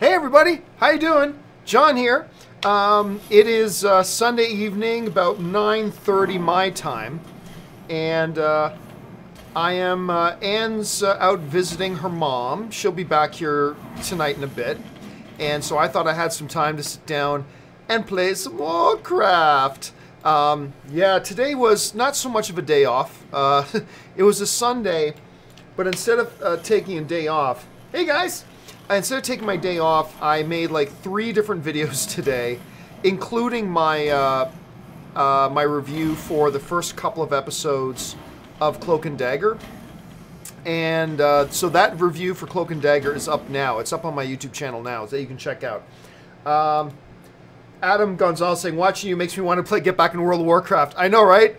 Hey everybody, how you doing? John here. It is Sunday evening, about 9:30 my time, and I am Anne's out visiting her mom. She'll be back here tonight in a bit, and so I thought I had some time to sit down and play some Warcraft. Yeah, today was not so much of a day off. It was a Sunday, but instead of taking a day off, hey guys. Instead of taking my day off, I made like 3 different videos today, including my my review for the first couple of episodes of Cloak and Dagger. And so that review for Cloak and Dagger is up now. It's up on my YouTube channel now that you can check out. Adam Gonzalez saying, watching you makes me want to get back in World of Warcraft. I know, right?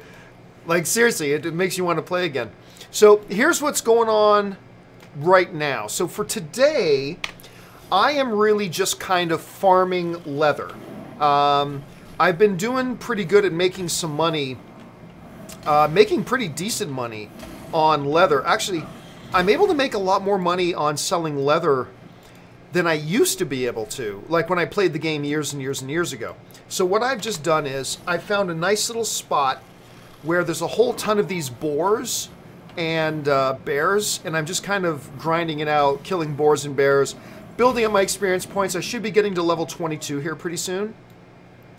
Like, seriously, it makes you want to play again. So here's what's going on right now. So for today, I am really just kind of farming leather. I've been doing pretty good at making some money, making pretty decent money on leather. Actually, I'm able to make a lot more money on selling leather than I used to be able to, like when I played the game years and years and years ago. So what I've just done is I found a nice little spot where there's a whole ton of these boars and bears, and I'm just kind of grinding it out, killing boars and bears, building up my experience points. I should be getting to level 22 here pretty soon.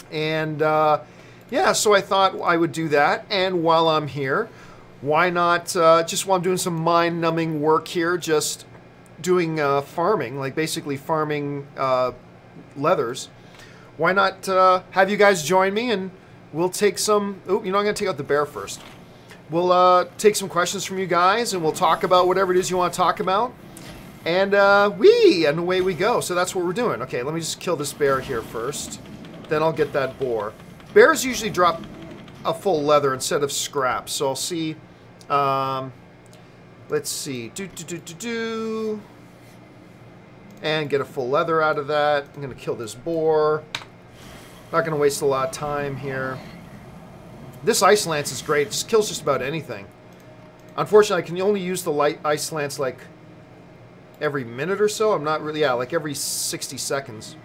And yeah, so I thought I would do that. And while I'm here, why not, just while I'm doing some mind-numbing work here, just doing farming, like basically farming leathers, why not have you guys join me and we'll take some... Oh, you know, I'm going to take out the bear first. We'll take some questions from you guys, and we'll talk about whatever it is you want to talk about. And and away we go. So that's what we're doing. Okay, let me just kill this bear here first. Then I'll get that boar. Bears usually drop a full leather instead of scraps. So I'll see. Let's see. And get a full leather out of that. I'm going to kill this boar. Not going to waste a lot of time here. This Ice Lance is great. It just kills just about anything. Unfortunately, I can only use the light Ice Lance like every minute or so. I'm not really... Yeah, like every 60 seconds.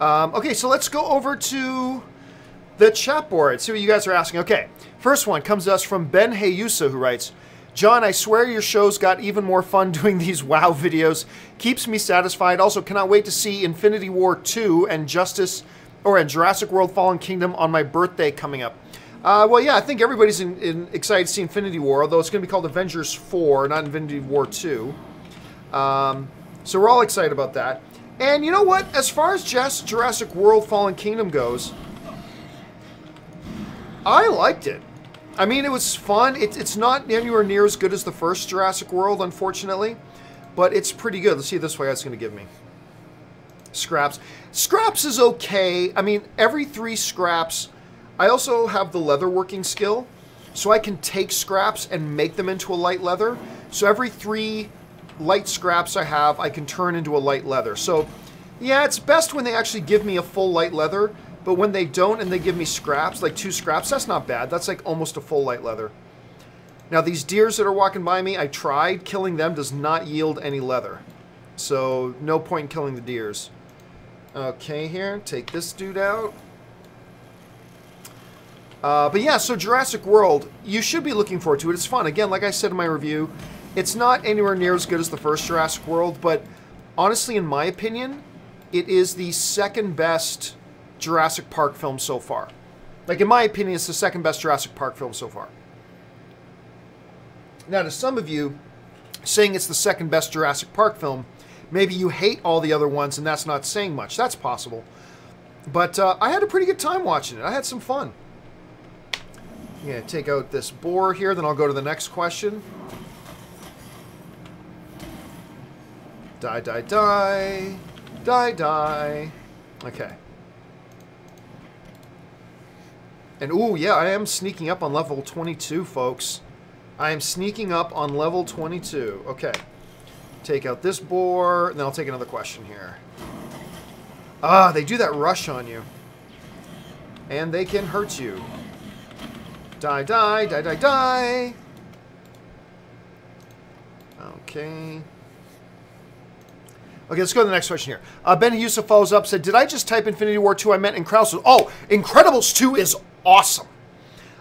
Okay, so let's go over to the chat board. See what you guys are asking. Okay, first one comes to us from Ben Heyusa, who writes, John, I swear your show's got even more fun doing these WoW videos. Keeps me satisfied. Also, cannot wait to see Infinity War 2 and Jurassic World Fallen Kingdom on my birthday coming up. Well, yeah, I think everybody's excited to see Infinity War, although it's going to be called Avengers 4, not Infinity War 2. So we're all excited about that. And you know what? As far as Jurassic World Fallen Kingdom goes, I liked it. I mean, it was fun. It's not anywhere near as good as the first Jurassic World, unfortunately, but it's pretty good. Let's see this way. That's going to give me scraps. Scraps is okay. I mean, every 3 scraps... I also have the leather working skill, so I can take scraps and make them into a light leather. So every 3 light scraps I have, I can turn into a light leather. So, yeah, it's best when they actually give me a full light leather, but when they don't and they give me scraps, like 2 scraps, that's not bad. That's like almost a full light leather. Now, these deers that are walking by me, I tried. Killing them does not yield any leather. So, no point in killing the deers. Okay, here, take this dude out. But yeah, so Jurassic World, you should be looking forward to it. It's fun. Again, like I said in my review, it's not anywhere near as good as the first Jurassic World, but honestly, in my opinion, it is the second best Jurassic Park film so far. Like, in my opinion, it's the second best Jurassic Park film so far. Now, to some of you, saying it's the second best Jurassic Park film, maybe you hate all the other ones, and that's not saying much. That's possible. But I had a pretty good time watching it. I had some fun. I'm going to take out this boar here, then I'll go to the next question. Die, die, die. Die, die. Okay. And, ooh, yeah, I am sneaking up on level 22, folks. I am sneaking up on level 22. Okay. Take out this boar, and then I'll take another question here. Ah, they do that rush on you. And they can hurt you. Die, die, die, die, die. Okay. Okay, let's go to the next question here. Ben Yusuf follows up, said, did I just type Infinity War 2? I meant Incredibles. Oh, Incredibles 2 is awesome.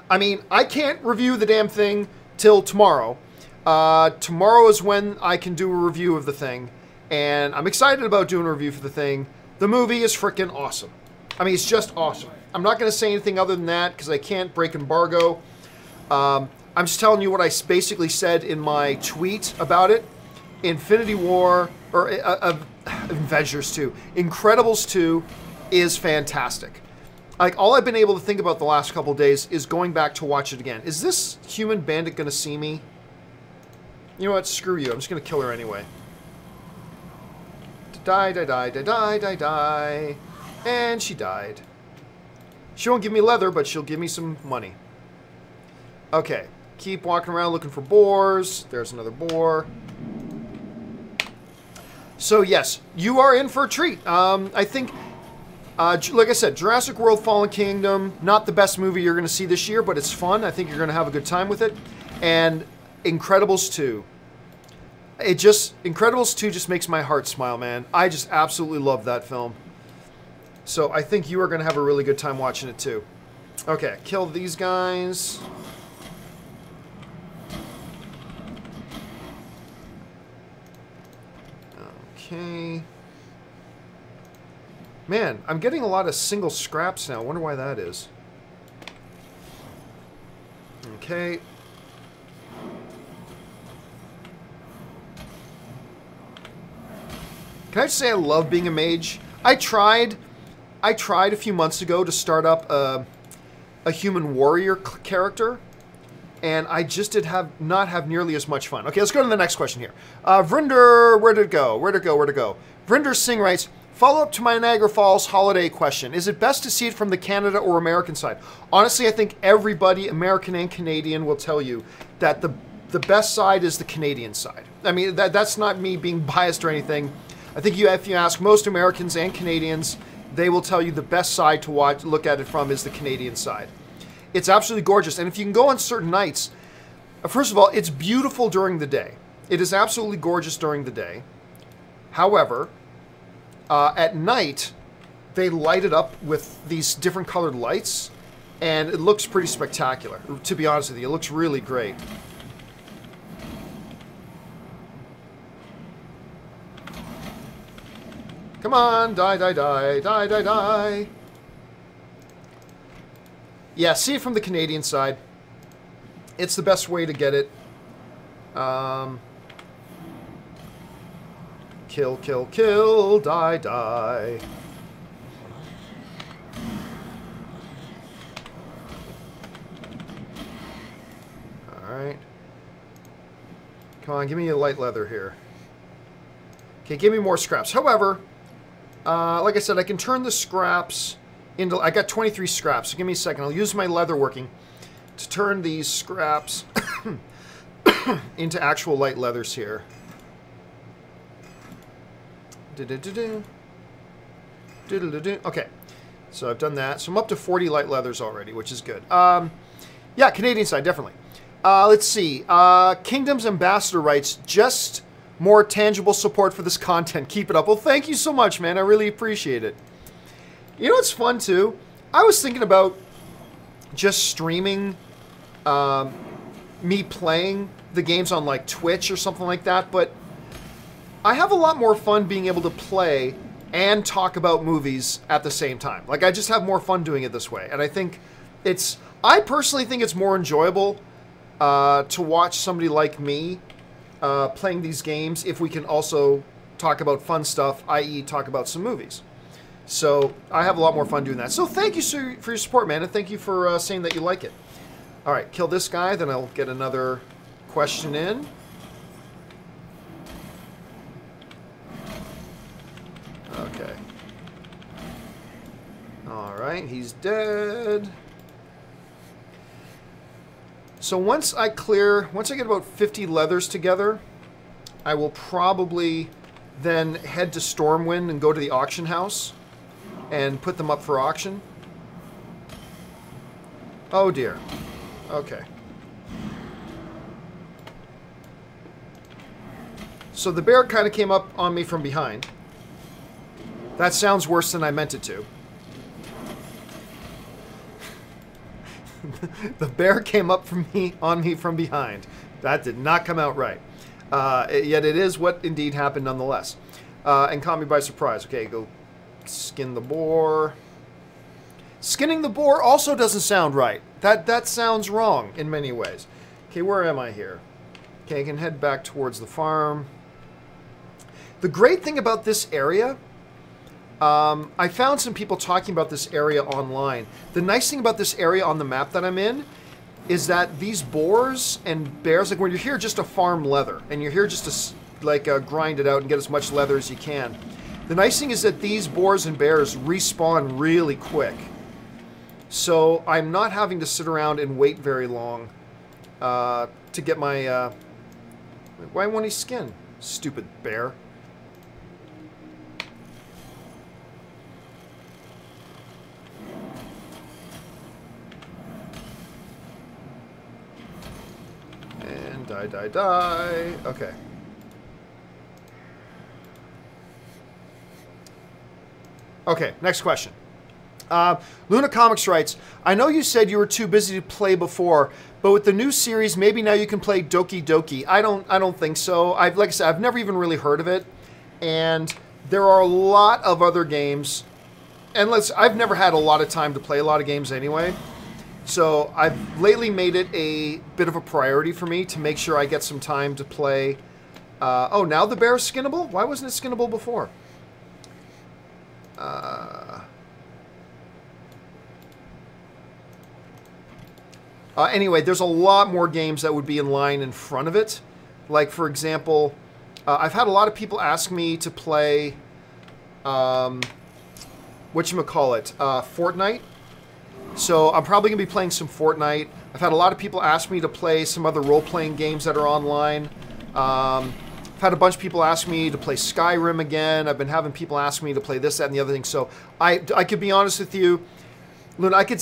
I mean, I can't review the damn thing till tomorrow. Tomorrow is when I can do a review of the thing, and I'm excited about doing a review for the thing. The movie is freaking awesome. I mean, it's just awesome. I'm not going to say anything other than that because I can't break embargo. I'm just telling you what I basically said in my tweet about it. Infinity War, or Avengers 2, Incredibles 2 is fantastic. Like, all I've been able to think about the last couple of days is going back to watch it again. Is this human bandit going to see me? You know what? Screw you. I'm just going to kill her anyway. Die, die, die, die, die, die, die. And she died. She won't give me leather, but she'll give me some money. Okay. Keep walking around looking for boars. There's another boar. So, yes, you are in for a treat. I think, like I said, Jurassic World Fallen Kingdom, not the best movie you're going to see this year, but it's fun. I think you're going to have a good time with it. And Incredibles 2. Incredibles 2 just makes my heart smile, man. I just absolutely love that film. So I think you are going to have a really good time watching it, too. Okay, kill these guys. Okay. Man, I'm getting a lot of single scraps now. I wonder why that is. Okay. Can I just say I love being a mage? I tried a few months ago to start up a human warrior character, and I just did not have nearly as much fun. Okay, let's go to the next question here. Vrinder, where'd it go? Vrinder Singh writes, follow-up to my Niagara Falls holiday question. Is it best to see it from the Canada or American side? Honestly, I think everybody, American and Canadian, will tell you that the best side is the Canadian side. I mean, that's not me being biased or anything. I think if you ask most Americans and Canadians, they will tell you the best side to look at it from is the Canadian side. It's absolutely gorgeous. And if you can go on certain nights, first of all, it's beautiful during the day. It is absolutely gorgeous during the day. However, at night, they light it up with these different colored lights, and it looks pretty spectacular. To be honest with you, it looks really great. Come on, die, die, die, die, die, die. Yeah, see it from the Canadian side. It's the best way to get it. Kill, kill, kill, die, die. Alright. Come on, give me a light leather here. Okay, give me more scraps. However, like I said, I can turn the scraps into... I got 23 scraps, so give me a second. I'll use my leather working to turn these scraps into actual light leathers here. Okay, so I've done that. So I'm up to 40 light leathers already, which is good. Yeah, Canadian side, definitely. Let's see. Kingdom's Ambassador writes, just more tangible support for this content. Keep it up. Well, thank you so much, man. I really appreciate it. You know what's fun, too? I was thinking about just streaming me playing the games on, like, Twitch or something like that, but I have a lot more fun being able to play and talk about movies at the same time. Like, I just have more fun doing it this way, and I think it's... I personally think it's more enjoyable to watch somebody like me playing these games if we can also talk about fun stuff, i.e. talk about some movies. So I have a lot more fun doing that. So thank you for your support, man, and thank you for saying that you like it. All right, kill this guy, then I'll get another question in. Okay. All right, he's dead. So once I get about 50 leathers together, I will probably then head to Stormwind and go to the auction house and put them up for auction. Oh dear. Okay. So the bear kind of came up on me from behind. That sounds worse than I meant it to. The bear came up on me from behind. That did not come out right. Yet it is what indeed happened nonetheless. And caught me by surprise. Okay, go skin the boar. Skinning the boar also doesn't sound right. That sounds wrong in many ways. Okay, where am I here? Okay, I can head back towards the farm. The great thing about this area, I found some people talking about this area online. The nice thing about this area on the map that I'm in is that these boars and bears, like when you're here just to farm leather, and you're here just to grind it out and get as much leather as you can. The nice thing is that these boars and bears respawn really quick. So I'm not having to sit around and wait very long to get my... why won't he skin? Stupid bear. And die. Okay. Okay, next question. Luna Comics writes, I know you said you were too busy to play before, but with the new series, maybe now you can play Doki Doki. I don't think so. Like I said, I've never even really heard of it, and there are a lot of other games, and I've never had a lot of time to play a lot of games anyway, so I've lately made it a bit of a priority for me to make sure I get some time to play. Oh, now the bear is skinnable? Why wasn't it skinnable before? Anyway, there's a lot more games that would be in line in front of it. Like, for example, I've had a lot of people ask me to play, Fortnite. So I'm probably going to be playing some Fortnite. I've had a lot of people ask me to play some other role-playing games that are online. I've had a bunch of people ask me to play Skyrim again. I've been having people ask me to play this, that, and the other thing. So I could be honest with you, Luna, I could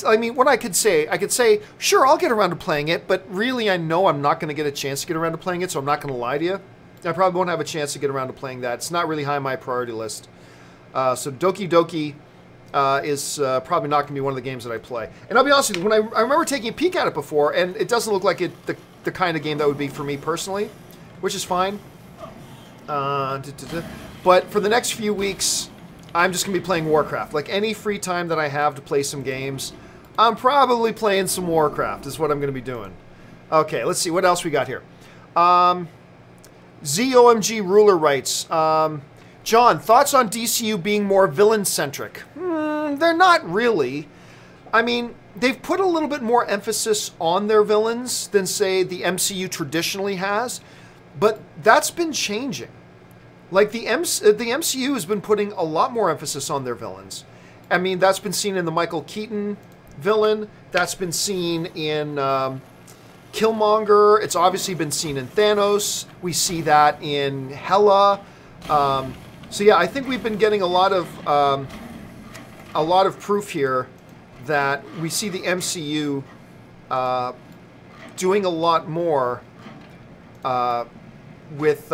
say, sure, I'll get around to playing it, but really I know I'm not going to get a chance to get around to playing it, so I'm not going to lie to you. I probably won't have a chance to get around to playing that. It's not really high on my priority list. So Doki Doki is probably not going to be one of the games that I play. And I'll be honest with you, when I remember taking a peek at it before, and it doesn't look like the kind of game that would be for me personally, which is fine. But for the next few weeks, I'm just going to be playing Warcraft. Like, any free time that I have to play some games, I'm probably playing some Warcraft is what I'm going to be doing. Okay, let's see. What else we got here? ZOMG Ruler writes, John, thoughts on DCU being more villain-centric? They're not really. I mean, they've put a little bit more emphasis on their villains than, say, the MCU traditionally has, but that's been changing. Like, the MCU has been putting a lot more emphasis on their villains. I mean, that's been seen in the Michael Keaton villain. That's been seen in Killmonger. It's obviously been seen in Thanos. We see that in Hela. So yeah, I think we've been getting a lot of proof here that we see the MCU doing a lot more with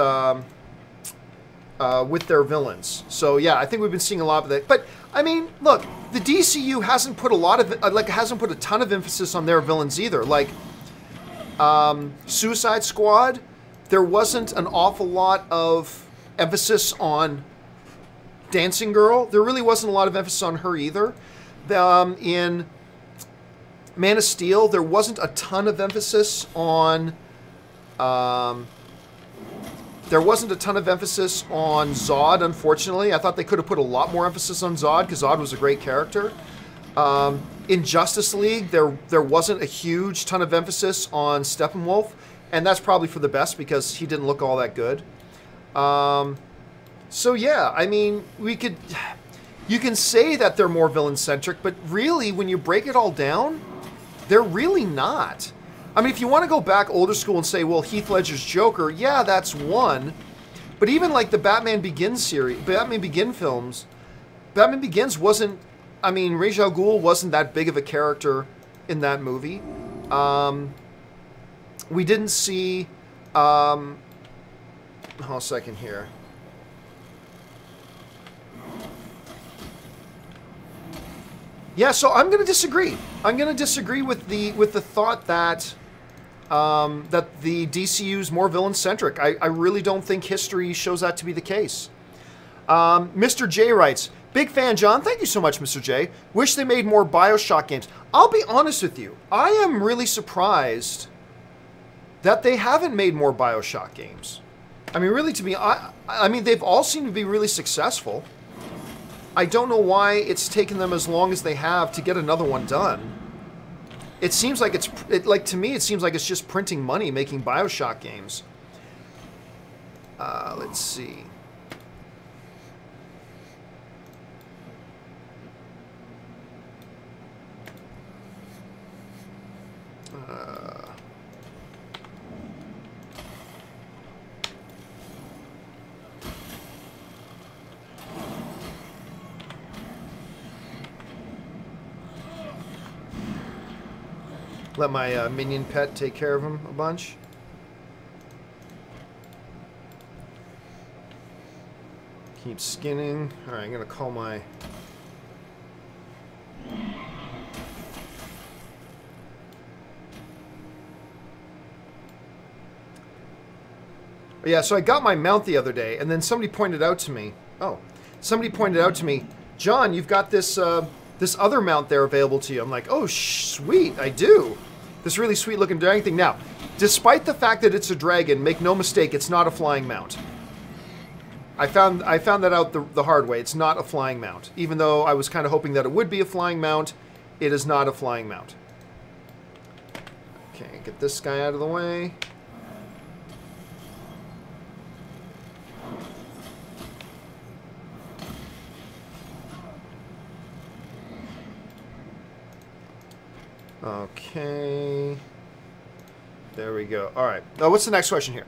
their villains. So yeah, I think we've been seeing a lot of that. But I mean, look, the DCU hasn't put a ton of emphasis on their villains either. Like Suicide Squad, there wasn't an awful lot of emphasis on Dancing Girl. There really wasn't a lot of emphasis on her either. In Man of Steel, there wasn't a ton of emphasis on Zod, unfortunately. I thought they could have put a lot more emphasis on Zod, because Zod was a great character. In Justice League, there wasn't a huge ton of emphasis on Steppenwolf, and that's probably for the best, because he didn't look all that good. So yeah, I mean, you can say that they're more villain-centric, but really, when you break it all down, they're really not. I mean, if you want to go back older school and say, well, Heath Ledger's Joker, yeah, that's one. But even like the Batman Begins series, Batman Begins films, Batman Begins wasn't, I mean, Ra's al Ghul wasn't that big of a character in that movie. We didn't see, hold on a second here. Yeah, so I'm going to disagree. I'm going to disagree with the thought that that the DCU is more villain-centric. I really don't think history shows that to be the case. Mr. J writes, big fan, John. Thank you so much, Mr. J. Wish they made more BioShock games. I'll be honest with you. I am really surprised that they haven't made more BioShock games. I mean, really, to be I mean, they've all seemed to be really successful. I don't know why it's taken them as long as they have to get another one done. It seems like to me, it seems like it's just printing money making BioShock games. Let's see. Let my minion pet take care of him a bunch. Keep skinning. All right, I'm gonna call my... Yeah, so I got my mount the other day, and then somebody pointed out to me, John, you've got this this other mount there available to you. I'm like, oh, sweet, I do. This really sweet looking dragon thing. Now, despite the fact that it's a dragon, make no mistake, it's not a flying mount. I found that out the hard way. It's not a flying mount. Even though I was kind of hoping that it would be a flying mount, it is not a flying mount. Okay, get this guy out of the way. Okay. There we go. All right. What's the next question here?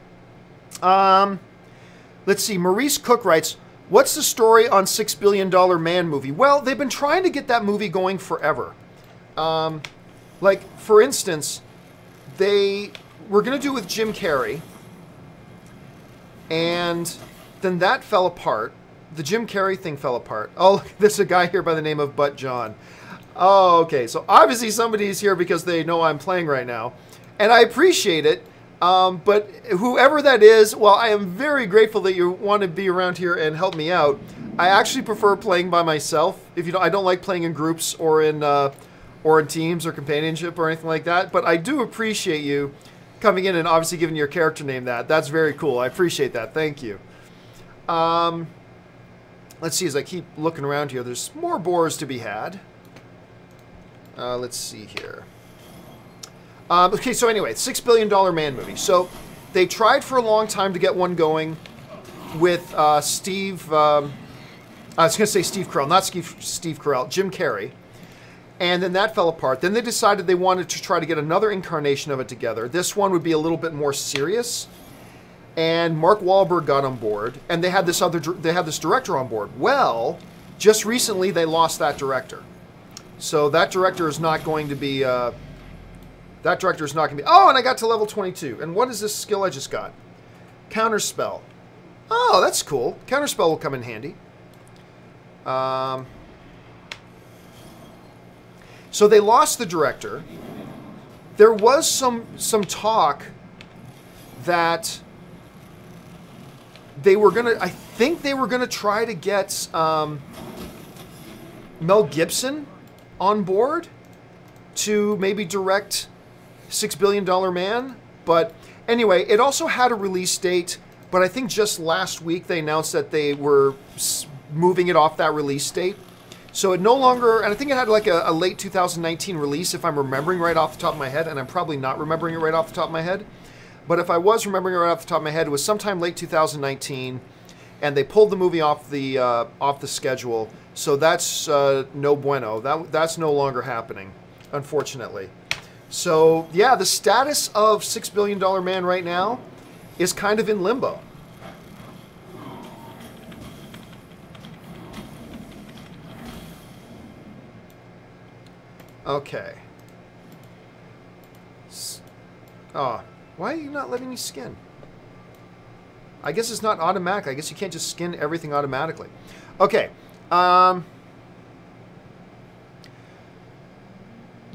Let's see. Maurice Cook writes, what's the story on $6 Billion Man movie? Well, they've been trying to get that movie going forever. Like, for instance, they were going to do it with Jim Carrey, and then that fell apart. The Jim Carrey thing fell apart. Oh, there's a guy here by the name of Butt John. Oh, okay. So obviously somebody's here because they know I'm playing right now. And I appreciate it. But whoever that is, well, I am very grateful that you want to be around here and help me out. I actually prefer playing by myself. If you don't, I don't like playing in groups or in teams or companionship or anything like that. But I do appreciate you coming in and obviously giving your character name that. That's very cool. I appreciate that. Thank you. Let's see, as I keep looking around here, there's more boars to be had. Let's see here. Okay, so anyway, $6 Billion Man movie. So they tried for a long time to get one going with Steve... I was going to say Steve Carell, not Steve Carell, Jim Carrey. And then that fell apart. Then they decided they wanted to try to get another incarnation of it together. This one would be a little bit more serious. And Mark Wahlberg got on board, and they had this director on board. Well, just recently they lost that director. So that director is not going to be... Oh, and I got to level 22. And what is this skill I just got? Counterspell. Oh, that's cool. Counterspell will come in handy. So they lost the director. There was some talk that they were gonna... I think they were gonna try to get Mel Gibson on board to maybe direct $6 Billion Man. But anyway, it also had a release date, but I think just last week they announced that they were moving it off that release date. So it no longer, and I think it had like a late 2019 release, if I'm remembering right off the top of my head, and I'm probably not remembering it right off the top of my head. But if I was remembering it right off the top of my head, it was sometime late 2019, and they pulled the movie off the schedule. So that's no bueno. That's no longer happening, unfortunately. So yeah, the status of $6 Billion Man right now is kind of in limbo. Okay. Oh, why are you not letting me skin? I guess it's not automatic. I guess you can't just skin everything automatically. Okay.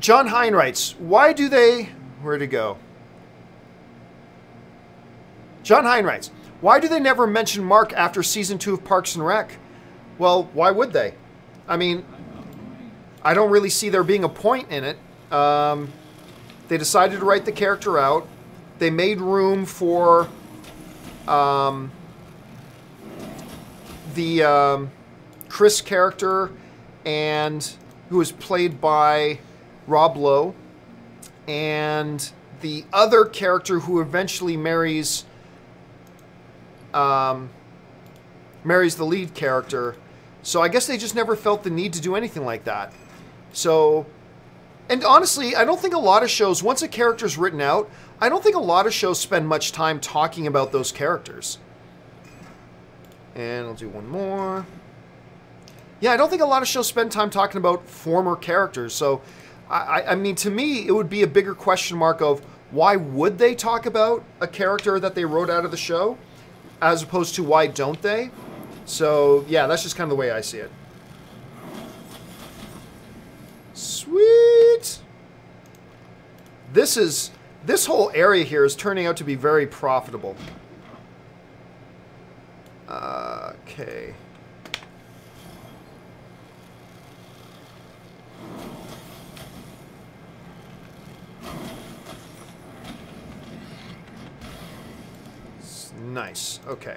John Hine writes, why do they... Where'd it go? John Hine writes, why do they never mention Mark after Season 2 of Parks and Rec? Well, why would they? I mean, I don't really see there being a point in it. They decided to write the character out. They made room for the Chris character, and who was played by Rob Lowe, and the other character who eventually marries the lead character. So I guess they just never felt the need to do anything like that. So, and honestly, I don't think a lot of shows, once a character's written out, I don't think a lot of shows spend much time talking about those characters. And I'll do one more. Yeah, I don't think a lot of shows spend time talking about former characters. So, I mean, to me, it would be a bigger question mark of why would they talk about a character that they wrote out of the show, as opposed to why don't they? So, yeah, that's just kind of the way I see it. Sweet! This whole area here is turning out to be very profitable. Okay. Nice. Okay.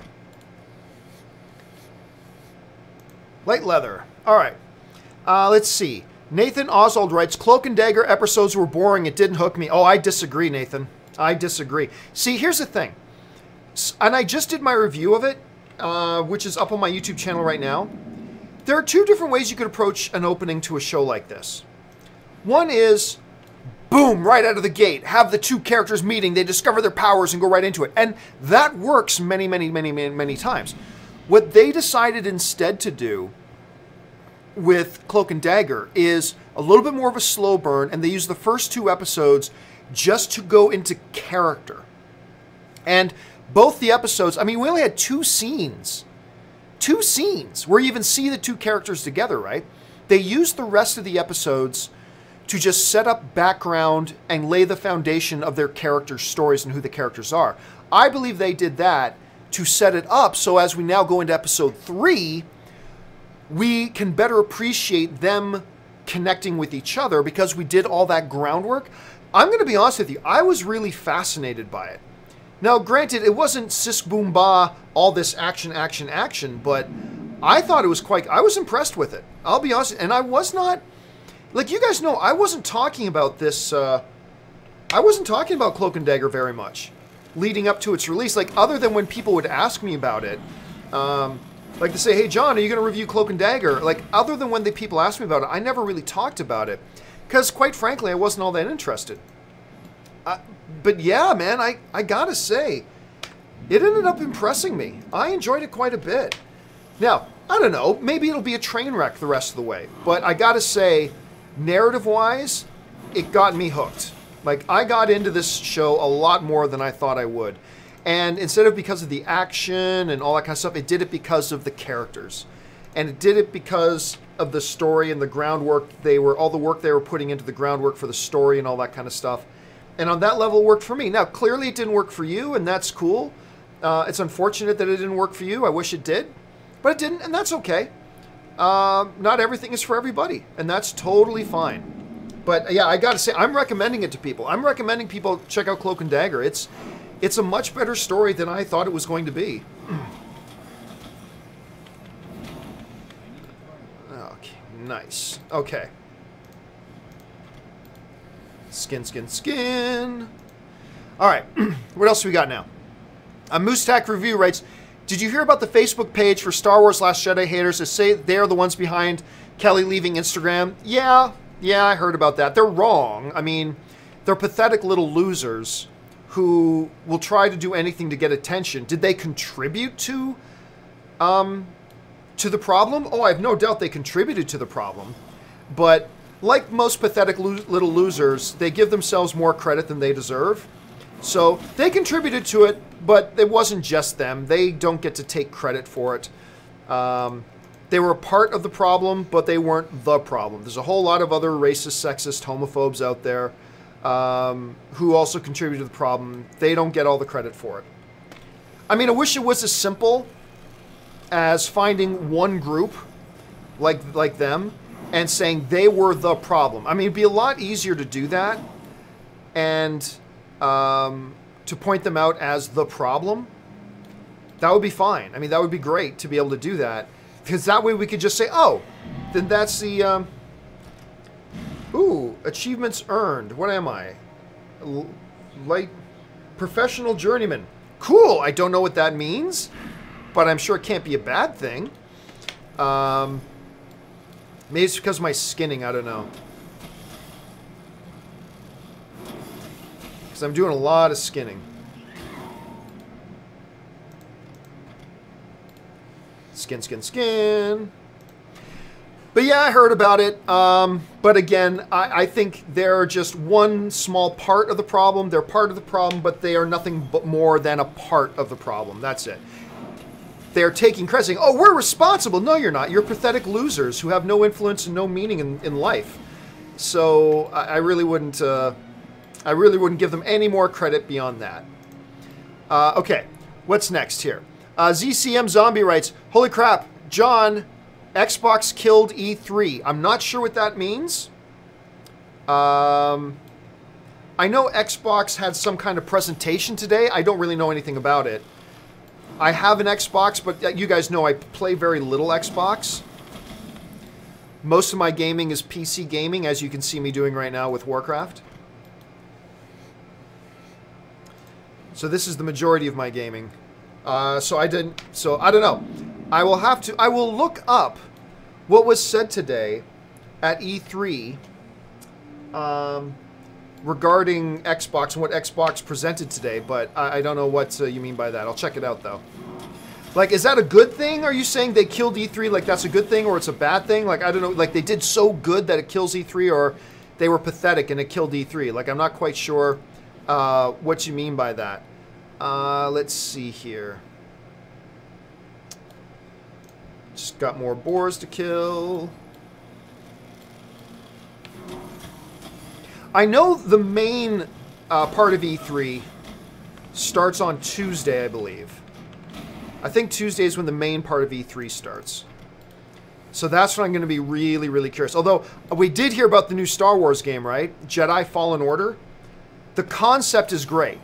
Light leather. All right. Let's see. Nathan Oswald writes, Cloak and Dagger episodes were boring. It didn't hook me. Oh, I disagree, Nathan. I disagree. See, here's the thing. And I just did my review of it, which is up on my YouTube channel right now. There are two different ways you could approach an opening to a show like this. One is, boom, right out of the gate. Have the two characters meeting. They discover their powers and go right into it. And that works many, many, many, many, many times. What they decided instead to do with Cloak and Dagger is a little bit more of a slow burn, and they use the first two episodes just to go into character. And both the episodes, I mean, we only had two scenes where you even see the two characters together, right? They used the rest of the episodes to just set up background and lay the foundation of their characters' stories and who the characters are. I believe they did that to set it up so as we now go into episode 3, we can better appreciate them connecting with each other because we did all that groundwork. I'm going to be honest with you, I was really fascinated by it. Now, granted, it wasn't sis boom ba, all this action, action, action, but I thought it was I was impressed with it. I'll be honest, and I was not, like you guys know, I wasn't talking about this, I wasn't talking about Cloak and Dagger very much leading up to its release, like other than when people would ask me about it, like to say, hey John, are you going to review Cloak and Dagger? Like other than when the people asked me about it, I never really talked about it because quite frankly, I wasn't all that interested. But yeah, man, I gotta say, it ended up impressing me. I enjoyed it quite a bit. Now, I don't know, maybe it'll be a train wreck the rest of the way, but I gotta say, narrative-wise, it got me hooked. Like, I got into this show a lot more than I thought I would. And instead of because of the action and all that kind of stuff, it did it because of the characters. And it did it because of the story and the groundwork all the work they were putting into the groundwork for the story and all that kind of stuff. And on that level, it worked for me. Now, clearly it didn't work for you, and that's cool. It's unfortunate that it didn't work for you. I wish it did. But it didn't, and that's okay. Not everything is for everybody, and that's totally fine. But yeah, I gotta say, I'm recommending it to people. I'm recommending people check out Cloak and Dagger. It's a much better story than I thought it was going to be. Okay, nice. Okay. Skin, skin, skin. All right, what else do we got now? Moosetack Review writes, did you hear about the Facebook page for Star Wars Last Jedi haters that say they're the ones behind Kelly leaving Instagram? Yeah, I heard about that. They're wrong. I mean, they're pathetic little losers who will try to do anything to get attention. Did they contribute to the problem? Oh, I have no doubt they contributed to the problem. But like most pathetic little losers, they give themselves more credit than they deserve. So they contributed to it, but it wasn't just them. They don't get to take credit for it. They were a part of the problem, but they weren't the problem. There's a whole lot of other racist, sexist, homophobes out there who also contribute to the problem. They don't get all the credit for it. I mean, I wish it was as simple as finding one group like them and saying they were the problem. I mean, it'd be a lot easier to do that and to point them out as the problem. That would be fine. I mean, that would be great to be able to do that. Because that way we could just say, oh, then that's the... ooh, achievements earned. What am I? Light professional journeyman. Cool. I don't know what that means, but I'm sure it can't be a bad thing. Maybe it's because of my skinning. I don't know. Because I'm doing a lot of skinning. Skin, skin, skin. But yeah, I heard about it. But again, I think they're just one small part of the problem. They're part of the problem, but they are nothing but more than a part of the problem. That's it. They're taking credit, saying, oh, we're responsible. No, you're not. You're pathetic losers who have no influence and no meaning in life. So I really wouldn't give them any more credit beyond that. Okay, what's next here? ZCM Zombie writes, holy crap, John, Xbox killed E3. I'm not sure what that means. I know Xbox had some kind of presentation today. I don't really know anything about it. I have an Xbox, but you guys know I play very little Xbox. Most of my gaming is PC gaming, as you can see me doing right now with Warcraft. So this is the majority of my gaming. So I don't know. I will look up what was said today at E3 regarding Xbox and what Xbox presented today, but I don't know what you mean by that. I'll check it out, though. Like, is that a good thing? Are you saying they killed E3, like that's a good thing, or it's a bad thing? Like, I don't know, like they did so good that it kills E3, or they were pathetic and it killed E3. Like, I'm not quite sure what you mean by that. Let's see here. Just got more boars to kill. I know the main part of E3 starts on Tuesday, I believe. I think Tuesday is when the main part of E3 starts. So that's when I'm going to be really, really curious. Although, we did hear about the new Star Wars game, right? Jedi Fallen Order. The concept is great.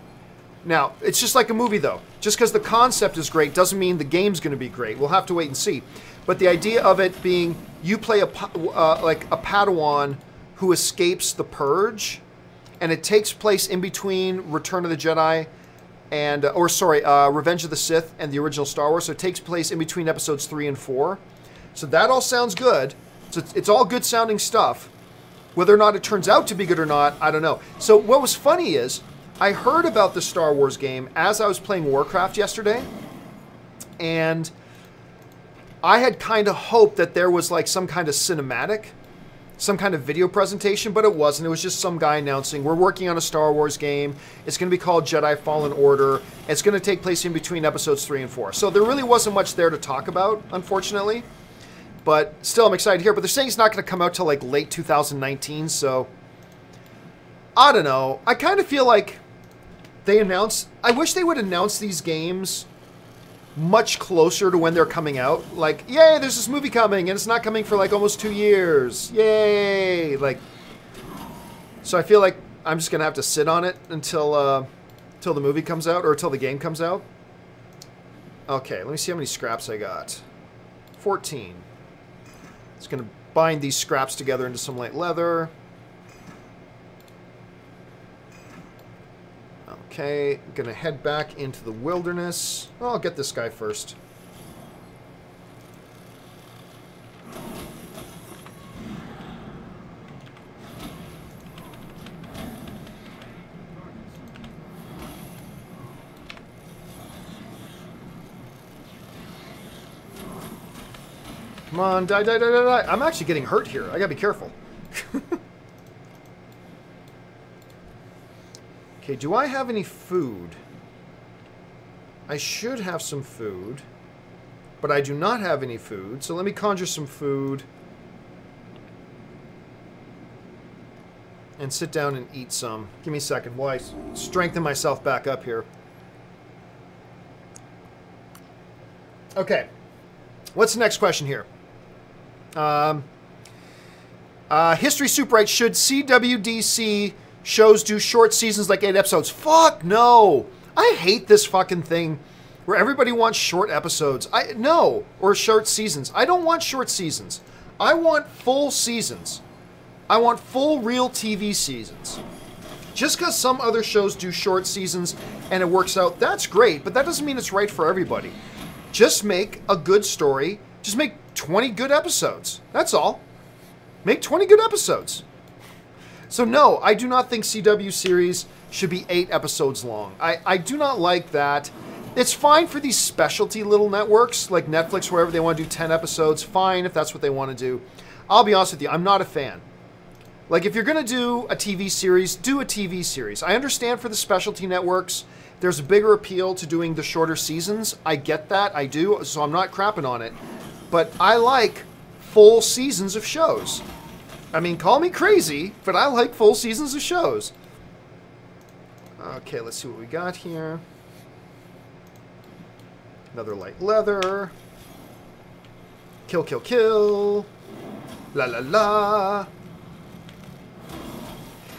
Now, it's just like a movie, though. Just because the concept is great doesn't mean the game's going to be great. We'll have to wait and see. But the idea of it being you play like a Padawan who escapes the Purge, and it takes place in between Return of the Jedi and, Revenge of the Sith and the original Star Wars. So it takes place in between episodes 3 and 4. So that all sounds good. So it's all good sounding stuff. Whether or not it turns out to be good or not, I don't know. So what was funny is, I heard about the Star Wars game as I was playing Warcraft yesterday, and I had kind of hoped that there was like some kind of cinematic, some kind of video presentation, but it wasn't. It was just some guy announcing, we're working on a Star Wars game. It's going to be called Jedi Fallen Order. It's going to take place in between episodes 3 and 4. So there really wasn't much there to talk about, unfortunately. But still, I'm excited to hear. But they're saying it's not going to come out till like late 2019, so I don't know. I kind of feel like they announced... I wish they would announce these games much closer to when they're coming out. Like, yay, there's this movie coming, and it's not coming for like almost 2 years. Yay! Like, so I feel like I'm just going to have to sit on it until the movie comes out, or until the game comes out. Okay, let me see how many scraps I got. 14. It's going to bind these scraps together into some light leather. Okay, I'm going to head back into the wilderness. Oh, I'll get this guy first. Come on, die, die, die, die, die. I'm actually getting hurt here. I gotta be careful. Okay, do I have any food? I should have some food. But I do not have any food, so let me conjure some food. And sit down and eat some. Give me a second while I strengthen myself back up here. Okay. What's the next question here? History Soup writes, should CWDC shows do short seasons like 8 episodes? Fuck no! I hate this fucking thing where everybody wants short episodes. No, or short seasons. I don't want short seasons. I want full seasons. I want full real TV seasons. Just because some other shows do short seasons and it works out, that's great, but that doesn't mean it's right for everybody. Just make a good story. Just make 20 good episodes. That's all. Make 20 good episodes. So no, I do not think CW series should be 8 episodes long. I do not like that. It's fine for these specialty little networks like Netflix, wherever they want to do 10 episodes. Fine if that's what they want to do. I'll be honest with you, I'm not a fan. Like, if you're going to do a TV series, do a TV series. I understand for the specialty networks, there's a bigger appeal to doing the shorter seasons. I get that, I do, so I'm not crapping on it. But I like full seasons of shows. I mean, call me crazy, but I like full seasons of shows. Okay, let's see what we got here. Another light leather. Kill, kill, kill. La, la, la.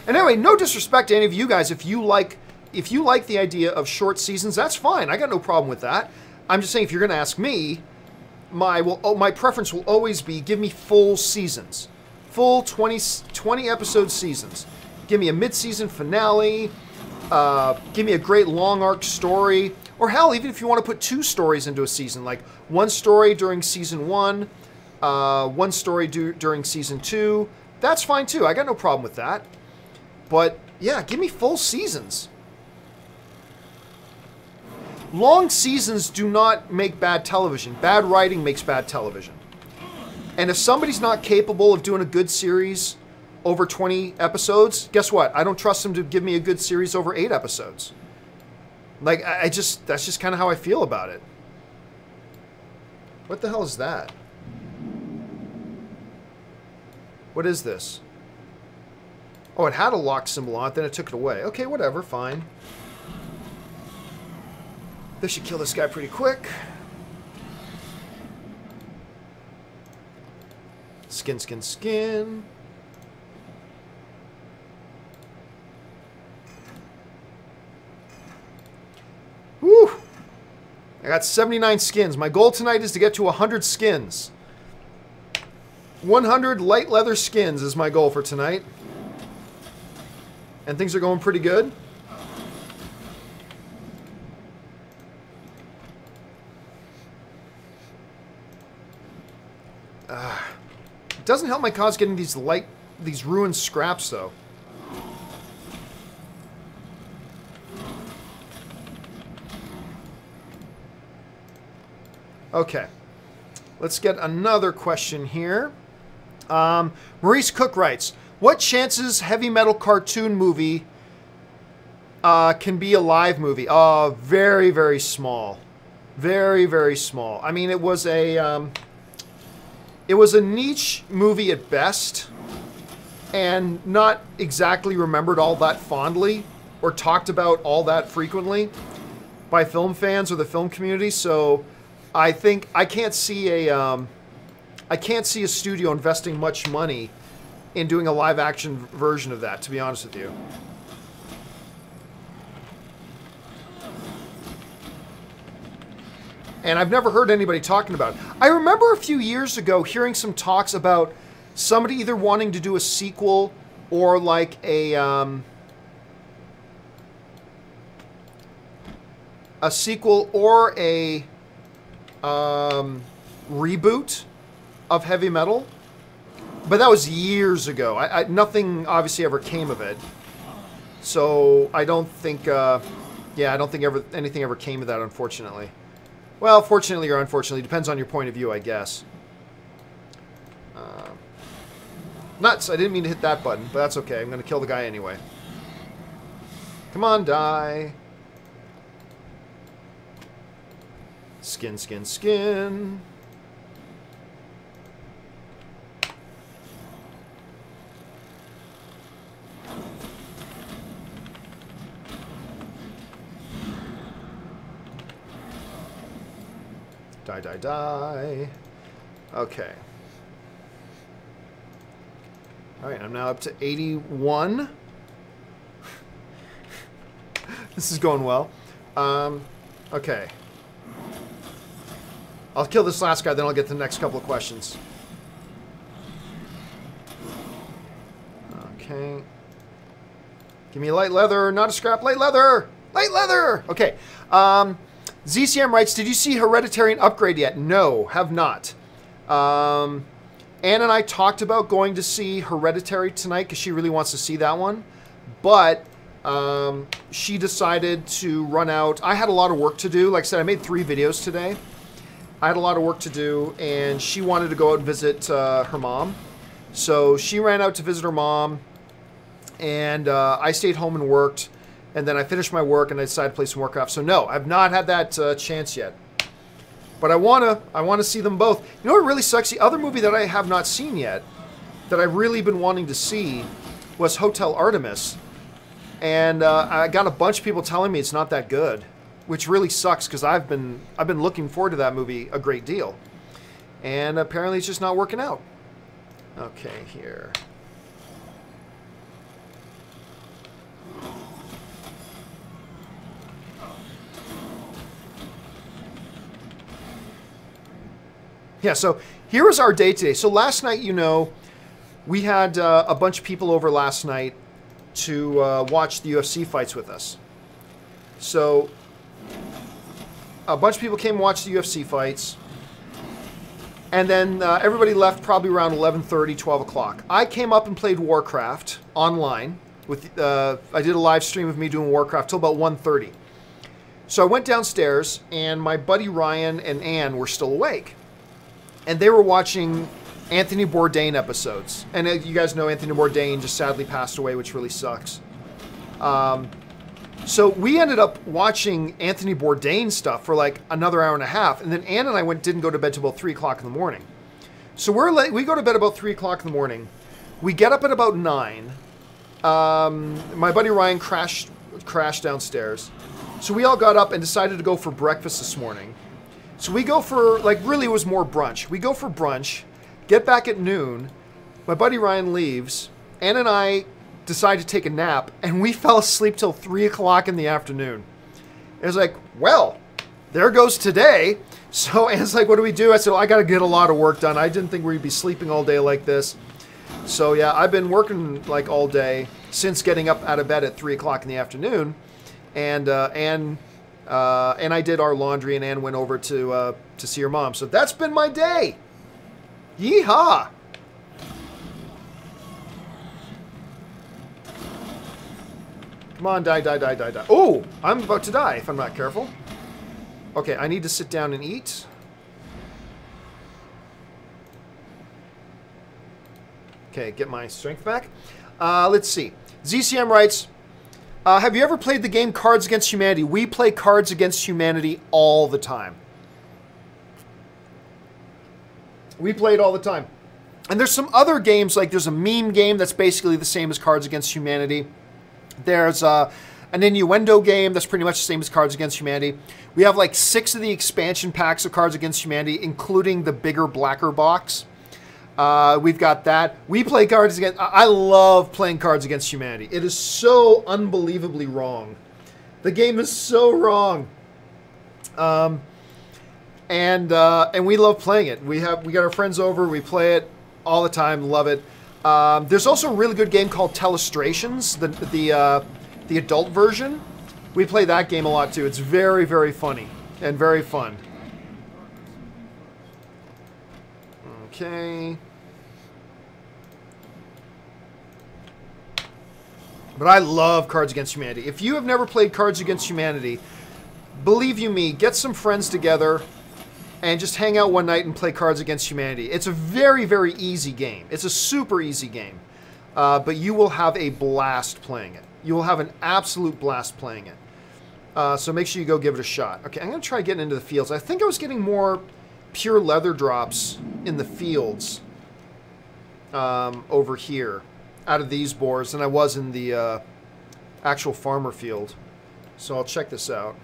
And anyway, no disrespect to any of you guys. If you like the idea of short seasons, that's fine. I got no problem with that. I'm just saying, if you're going to ask me, my preference will always be give me full seasons. Full 20 episode seasons. Give me a mid-season finale. Give me a great long arc story. Or hell, even if you want to put 2 stories into a season, like one story during season 1, one story during season 2, that's fine too. I got no problem with that. But yeah, give me full seasons. Long seasons do not make bad television. Bad writing makes bad television. And if somebody's not capable of doing a good series over 20 episodes, guess what? I don't trust them to give me a good series over 8 episodes. Like, that's just kind of how I feel about it. What the hell is that? What is this? Oh, it had a lock symbol on it, then it took it away. Okay, whatever, fine. This should kill this guy pretty quick. Skin, skin, skin. Woo! I got 79 skins. My goal tonight is to get to 100 skins. 100 light leather skins is my goal for tonight. And things are going pretty good. It doesn't help my cause getting these ruined scraps though. Okay, let's get another question here. Maurice Cook writes, what chances heavy metal cartoon movie can be a live movie? Very, very small. Very, very small. I mean, it was a niche movie at best, and not exactly remembered all that fondly or talked about all that frequently by film fans or the film community. So I think I can't see a studio investing much money in doing a live action version of that, to be honest with you. And I've never heard anybody talking about it. I remember a few years ago hearing some talks about somebody either wanting to do a sequel or like a sequel or a reboot of Heavy Metal. But that was years ago. Nothing obviously ever came of it. So I don't think, I don't think anything ever came of that, unfortunately. Well, fortunately or unfortunately, depends on your point of view, I guess. Nuts! I didn't mean to hit that button, but that's okay. I'm going to kill the guy anyway. Come on, die. Skin, skin, skin. Die, die, die. Okay. Alright, I'm now up to 81. This is going well. Okay. I'll kill this last guy, then I'll get to the next couple of questions. Okay. Give me light leather, not a scrap, light leather! Light leather! Okay. ZCM writes, did you see Hereditary and Upgrade yet? No, have not. Anne and I talked about going to see Hereditary tonight because she really wants to see that one. But she decided to run out. I had a lot of work to do. Like I said, I made 3 videos today. I had a lot of work to do, and she wanted to go out and visit her mom. So she ran out to visit her mom, and I stayed home and worked. And then I finished my work, and I decided to play some Warcraft. So no, I've not had that chance yet. But I wanna see them both. You know what really sucks? The other movie that I have not seen yet, that I've really been wanting to see, was Hotel Artemis. And I got a bunch of people telling me it's not that good, which really sucks because I've been looking forward to that movie a great deal. And apparently it's just not working out. Okay, here. Yeah, so here was our day today. So last night, you know, we had a bunch of people over last night to watch the UFC fights with us. So a bunch of people came and watched the UFC fights. And then everybody left probably around 11:30, 12 o'clock. I came up and played Warcraft online. I did a live stream of me doing Warcraft till about 1:30. So I went downstairs, and my buddy Ryan and Ann were still awake. And they were watching Anthony Bourdain episodes. And you guys know Anthony Bourdain just sadly passed away, which really sucks. So we ended up watching Anthony Bourdain stuff for like another hour and a half. And then Ann and I didn't go to bed till about 3 o'clock in the morning. So we go to bed about 3 o'clock in the morning. We get up at about 9. My buddy Ryan crashed downstairs. So we all got up and decided to go for breakfast this morning. So we go for, like, really it was more brunch. We go for brunch, get back at noon, my buddy Ryan leaves, Ann and I decide to take a nap, and we fell asleep till 3 o'clock in the afternoon. It was like, well, there goes today. So Ann's like, what do we do? I said, well, I got to get a lot of work done. I didn't think we'd be sleeping all day like this. So yeah, I've been working like all day since getting up out of bed at 3 o'clock in the afternoon, and I did our laundry, and Ann went over to see her mom. So that's been my day. Yeehaw! Come on, die, die, die, die, die. Oh, I'm about to die if I'm not careful. Okay, I need to sit down and eat. Okay, get my strength back. Let's see. ZCM writes, have you ever played the game Cards Against Humanity? We play Cards Against Humanity all the time. We play it all the time. And there's some other games, like there's a meme game that's basically the same as Cards Against Humanity. There's an innuendo game that's pretty much the same as Cards Against Humanity. We have like 6 of the expansion packs of Cards Against Humanity, including the bigger, blacker box. We've got that. We play Cards Against... I love playing Cards Against Humanity. It is so unbelievably wrong. The game is so wrong. And we love playing it. We got our friends over. We play it all the time. Love it. There's also a really good game called Telestrations, the adult version. We play that game a lot too. It's very, very funny and very fun. Okay. But I love Cards Against Humanity. If you have never played Cards Against Humanity, believe you me, get some friends together and just hang out one night and play Cards Against Humanity. It's a very, very easy game. It's a super easy game. But you will have a blast playing it. You will have an absolute blast playing it. So make sure you go give it a shot. Okay, I'm going to try getting into the fields. I think I was getting more pure leather drops in the fields over here out of these boars than I was in the actual farmer field. So I'll check this out.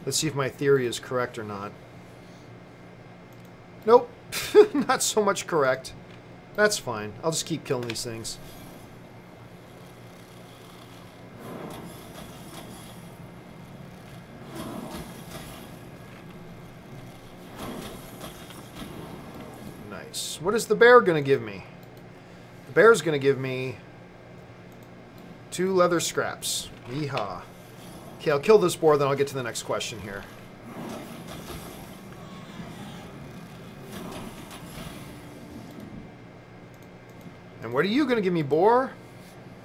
Let's see if my theory is correct or not. Nope. Not so much correct. That's fine. I'll just keep killing these things. Nice. What is the bear going to give me? The bear's going to give me 2 leather scraps. Yeehaw. Okay, I'll kill this boar, then I'll get to the next question here. And what are you going to give me, boar?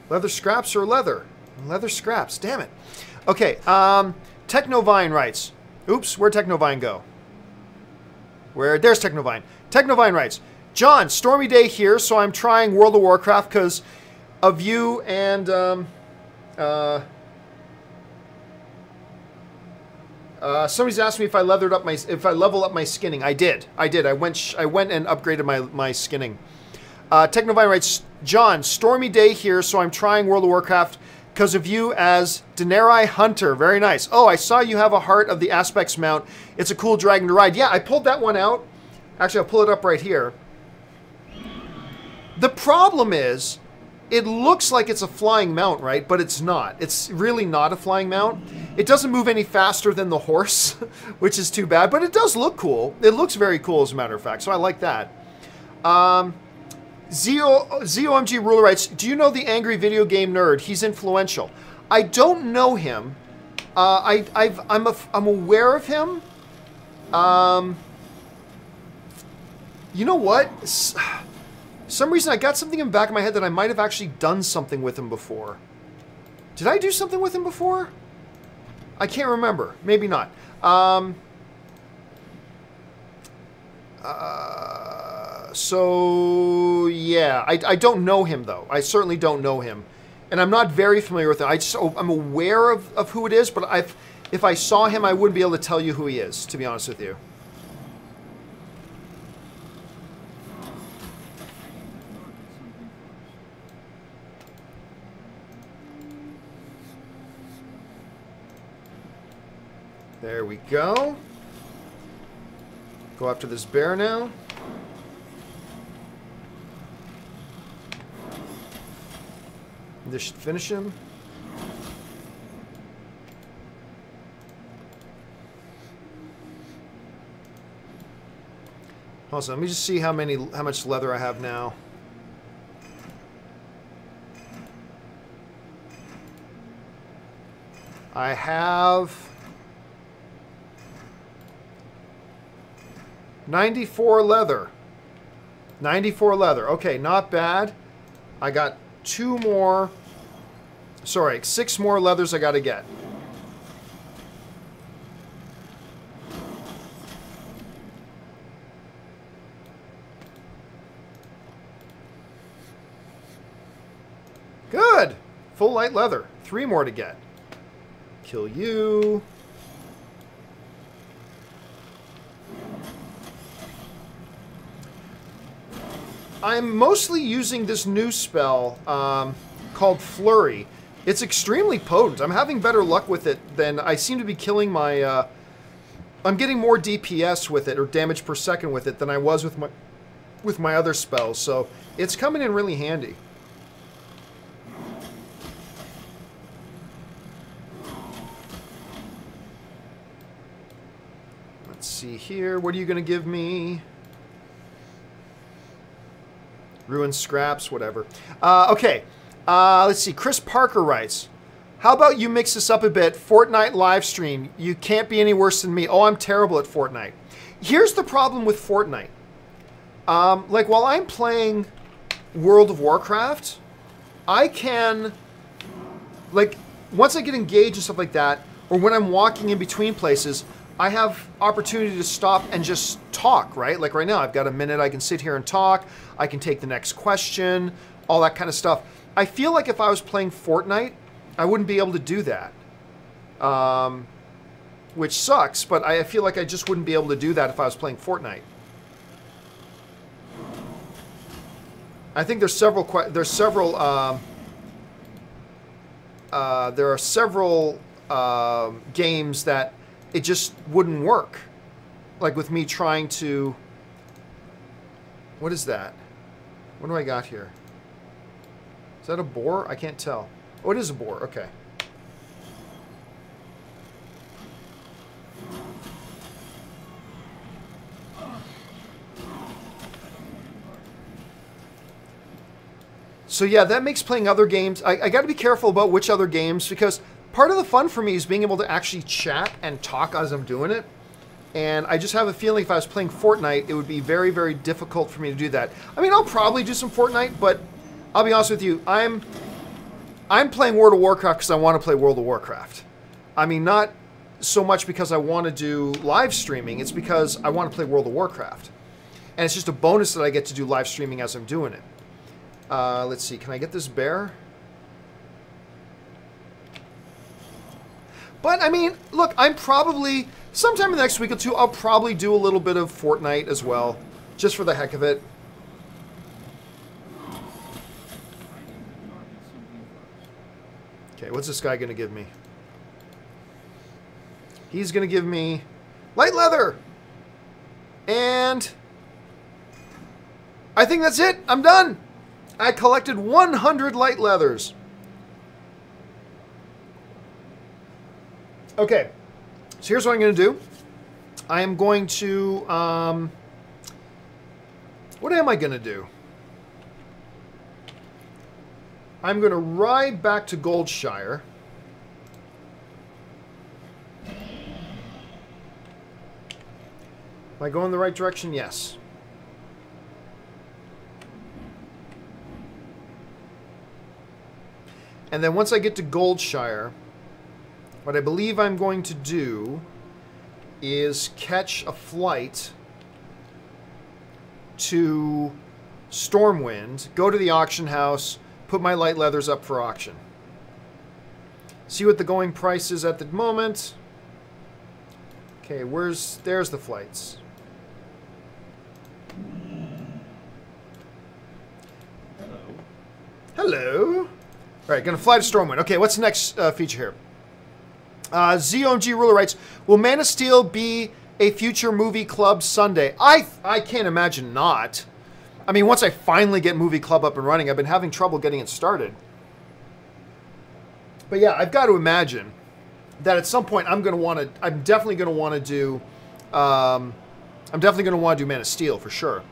Leather scraps or leather? Leather scraps, damn it. Okay, Technovine writes. Oops, where'd Technovine go? There's Technovine. Technovine writes, John, stormy day here, so I'm trying World of Warcraft because of you and somebody's asked me if I leveled up my skinning. I did. I went and upgraded my skinning. Technovine writes, John, stormy day here, so I'm trying World of Warcraft because of you as Daenerys Hunter. Very nice. Oh, I saw you have a Heart of the Aspects mount. It's a cool dragon to ride. Yeah, I pulled that one out. Actually, I'll pull it up right here. The problem is, it looks like it's a flying mount, right? But it's not. It's really not a flying mount. It doesn't move any faster than the horse, which is too bad. But it does look cool. It looks very cool, as a matter of fact. So I like that. ZOMG Ruler writes, do you know the angry video game nerd? He's influential. I don't know him. I'm aware of him. You know what? Some reason I got something in the back of my head that I might have actually done something with him before. Did I do something with him before? I can't remember. Maybe not. So, yeah. I don't know him, though. I certainly don't know him. And I'm not very familiar with him. I'm aware of who it is, but if I saw him, I wouldn't be able to tell you who he is, to be honest with you. There we go. Go after this bear now. This should finish him. Also, let me just see how much leather I have now. I have 94 leather. 94 leather. Okay, not bad. I got 2 more. Sorry, 6 more leathers I got to get. Good. Full light leather. 3 more to get. Kill you. I'm mostly using this new spell called Flurry. It's extremely potent. I'm having better luck with it than I seem to be killing my... I'm getting more DPS with it, or damage per second with it, than I was with my other spells. So it's coming in really handy. Let's see here. What are you going to give me? Ruined scraps, whatever. Okay. Let's see. Chris Parker writes, how about you mix this up a bit? Fortnite live stream. You can't be any worse than me. Oh, I'm terrible at Fortnite. Here's the problem with Fortnite. Like, while I'm playing World of Warcraft, I can, like, once I get engaged and stuff like that, or when I'm walking in between places, I have opportunity to stop and just talk, right? Like right now, I've got a minute. I can sit here and talk. I can take the next question, all that kind of stuff. I feel like if I was playing Fortnite, I wouldn't be able to do that. Which sucks, but I feel like I just wouldn't be able to do that if I was playing Fortnite. I think there are several games that it just wouldn't work. Like with me trying to... What is that? What do I got here? Is that a boar? I can't tell. Oh, it is a boar. Okay. So yeah, that makes playing other games... I got to be careful about which other games, because part of the fun for me is being able to actually chat and talk as I'm doing it. And I just have a feeling if I was playing Fortnite, it would be very, very difficult for me to do that. I mean, I'll probably do some Fortnite, but I'll be honest with you, I'm playing World of Warcraft because I want to play World of Warcraft. I mean, not so much because I want to do live streaming, it's because I want to play World of Warcraft. And it's just a bonus that I get to do live streaming as I'm doing it. Let's see, can I get this bear? But, I mean, look, I'm probably... Sometime in the next week or two, I'll probably do a little bit of Fortnite as well. Just for the heck of it. Okay, what's this guy going to give me? He's going to give me light leather! And... I think that's it! I'm done! I collected 100 light leathers. Okay. So here's what I'm going to do. I am going to, what am I going to do? I'm going to ride back to Goldshire. Am I going the right direction? Yes. And then once I get to Goldshire, what I believe I'm going to do is catch a flight to Stormwind, go to the auction house, put my light leathers up for auction. See what the going price is at the moment. Okay, there's the flights. Hello. All right, gonna fly to Stormwind. Okay, what's the next feature here? ZOMG Ruler writes, will Man of Steel be a future movie club Sunday? I can't imagine not. I mean, once I finally get movie club up and running, I've been having trouble getting it started. But yeah, I've got to imagine that at some point I'm definitely going to want to do Man of Steel for sure.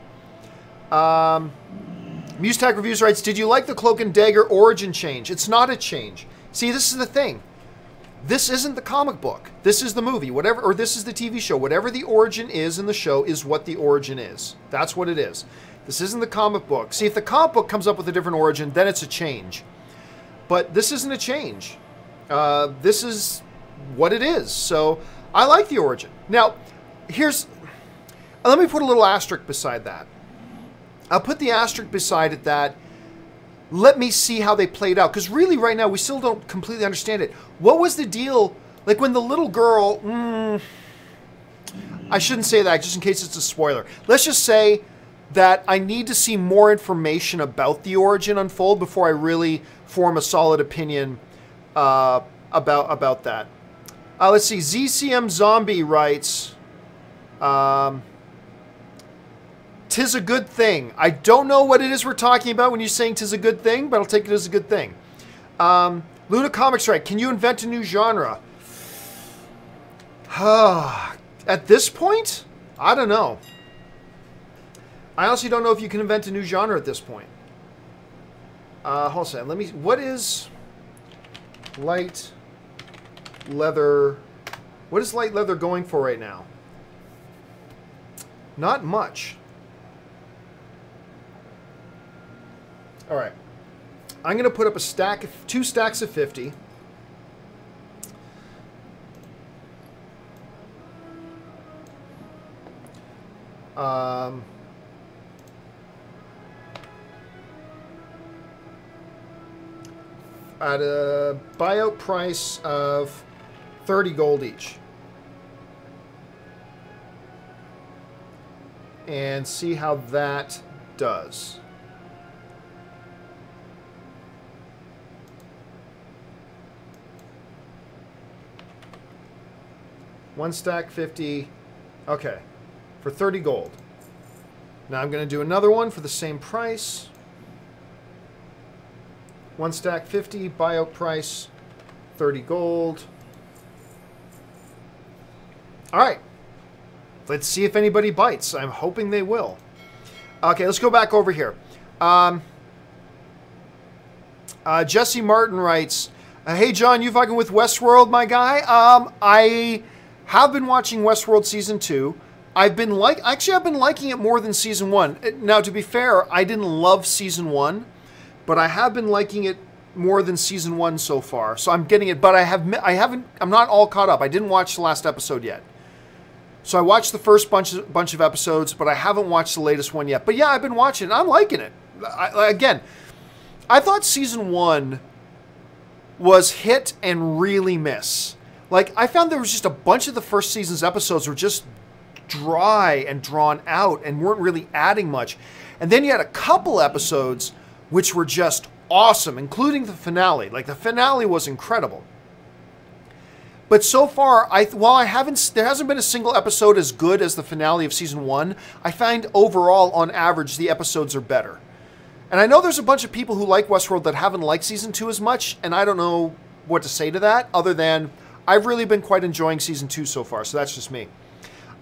Mustag Reviews writes, did you like the Cloak and Dagger origin change? It's not a change. See, this is the thing. This isn't the comic book. This is the movie, whatever, or this is the TV show. Whatever the origin is in the show is what the origin is. That's what it is. This isn't the comic book. See, if the comic book comes up with a different origin, then it's a change. But this isn't a change. This is what it is. So I like the origin. Now, let me put a little asterisk beside that. I'll put the asterisk beside it that let me see how they played out. Because really, right now, we still don't completely understand it. What was the deal? Like, when the little girl... I shouldn't say that, just in case it's a spoiler. Let's just say that I need to see more information about the origin unfold before I really form a solid opinion about that. Let's see. ZCM Zombie writes... 'tis a good thing. I don't know what it is we're talking about when you're saying 'tis a good thing, but I'll take it as a good thing. Luna Comics right. Can you invent a new genre? At this point? I don't know. I honestly don't know if you can invent a new genre at this point. Hold on a second. Let me... What is light leather... What is light leather going for right now? Not much. All right. I'm going to put up a stack of 2 stacks of 50. Um, at a buyout price of 30 gold each. And see how that does. One stack 50. Okay. For 30 gold. Now I'm going to do another one for the same price. One stack 50, buyout price 30 gold. All right. Let's see if anybody bites. I'm hoping they will. Okay, let's go back over here. Jesse Martin writes, hey, John, you fucking with Westworld, my guy? I have been watching Westworld Season 2. I've been liking it more than Season 1. Now, to be fair, I didn't love Season 1, but I have been liking it more than Season 1 so far. So I'm getting it, but I'm not all caught up. I didn't watch the last episode yet. So I watched the first bunch of episodes, but I haven't watched the latest one yet. But yeah, I've been watching it. I'm liking it. Again, I thought Season 1 was hit and really miss. Like, I found there was just a bunch of the first season's episodes were just dry and drawn out and weren't really adding much. And then you had a couple episodes which were just awesome, including the finale. Like, the finale was incredible. But so far, while there hasn't been a single episode as good as the finale of Season 1, I find overall, on average, the episodes are better. And I know there's a bunch of people who like Westworld that haven't liked Season 2 as much, and I don't know what to say to that, other than I've really been quite enjoying Season 2 so far, so that's just me.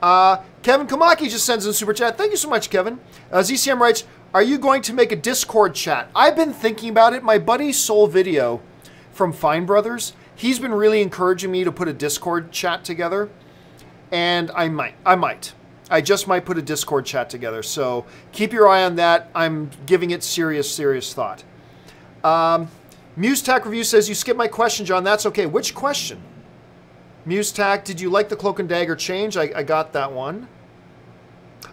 Kevin Kamaki just sends in a super chat. Thank you so much, Kevin. ZCM writes, are you going to make a Discord chat? I've been thinking about it. My buddy Soul Video from Fine Brothers, he's been really encouraging me to put a Discord chat together, and I might. I just might put a Discord chat together, so keep your eye on that. I'm giving it serious thought. MuseTac Review says, you skipped my question, John. That's okay. Which question? MuseTac, did you like the Cloak and Dagger change? I got that one.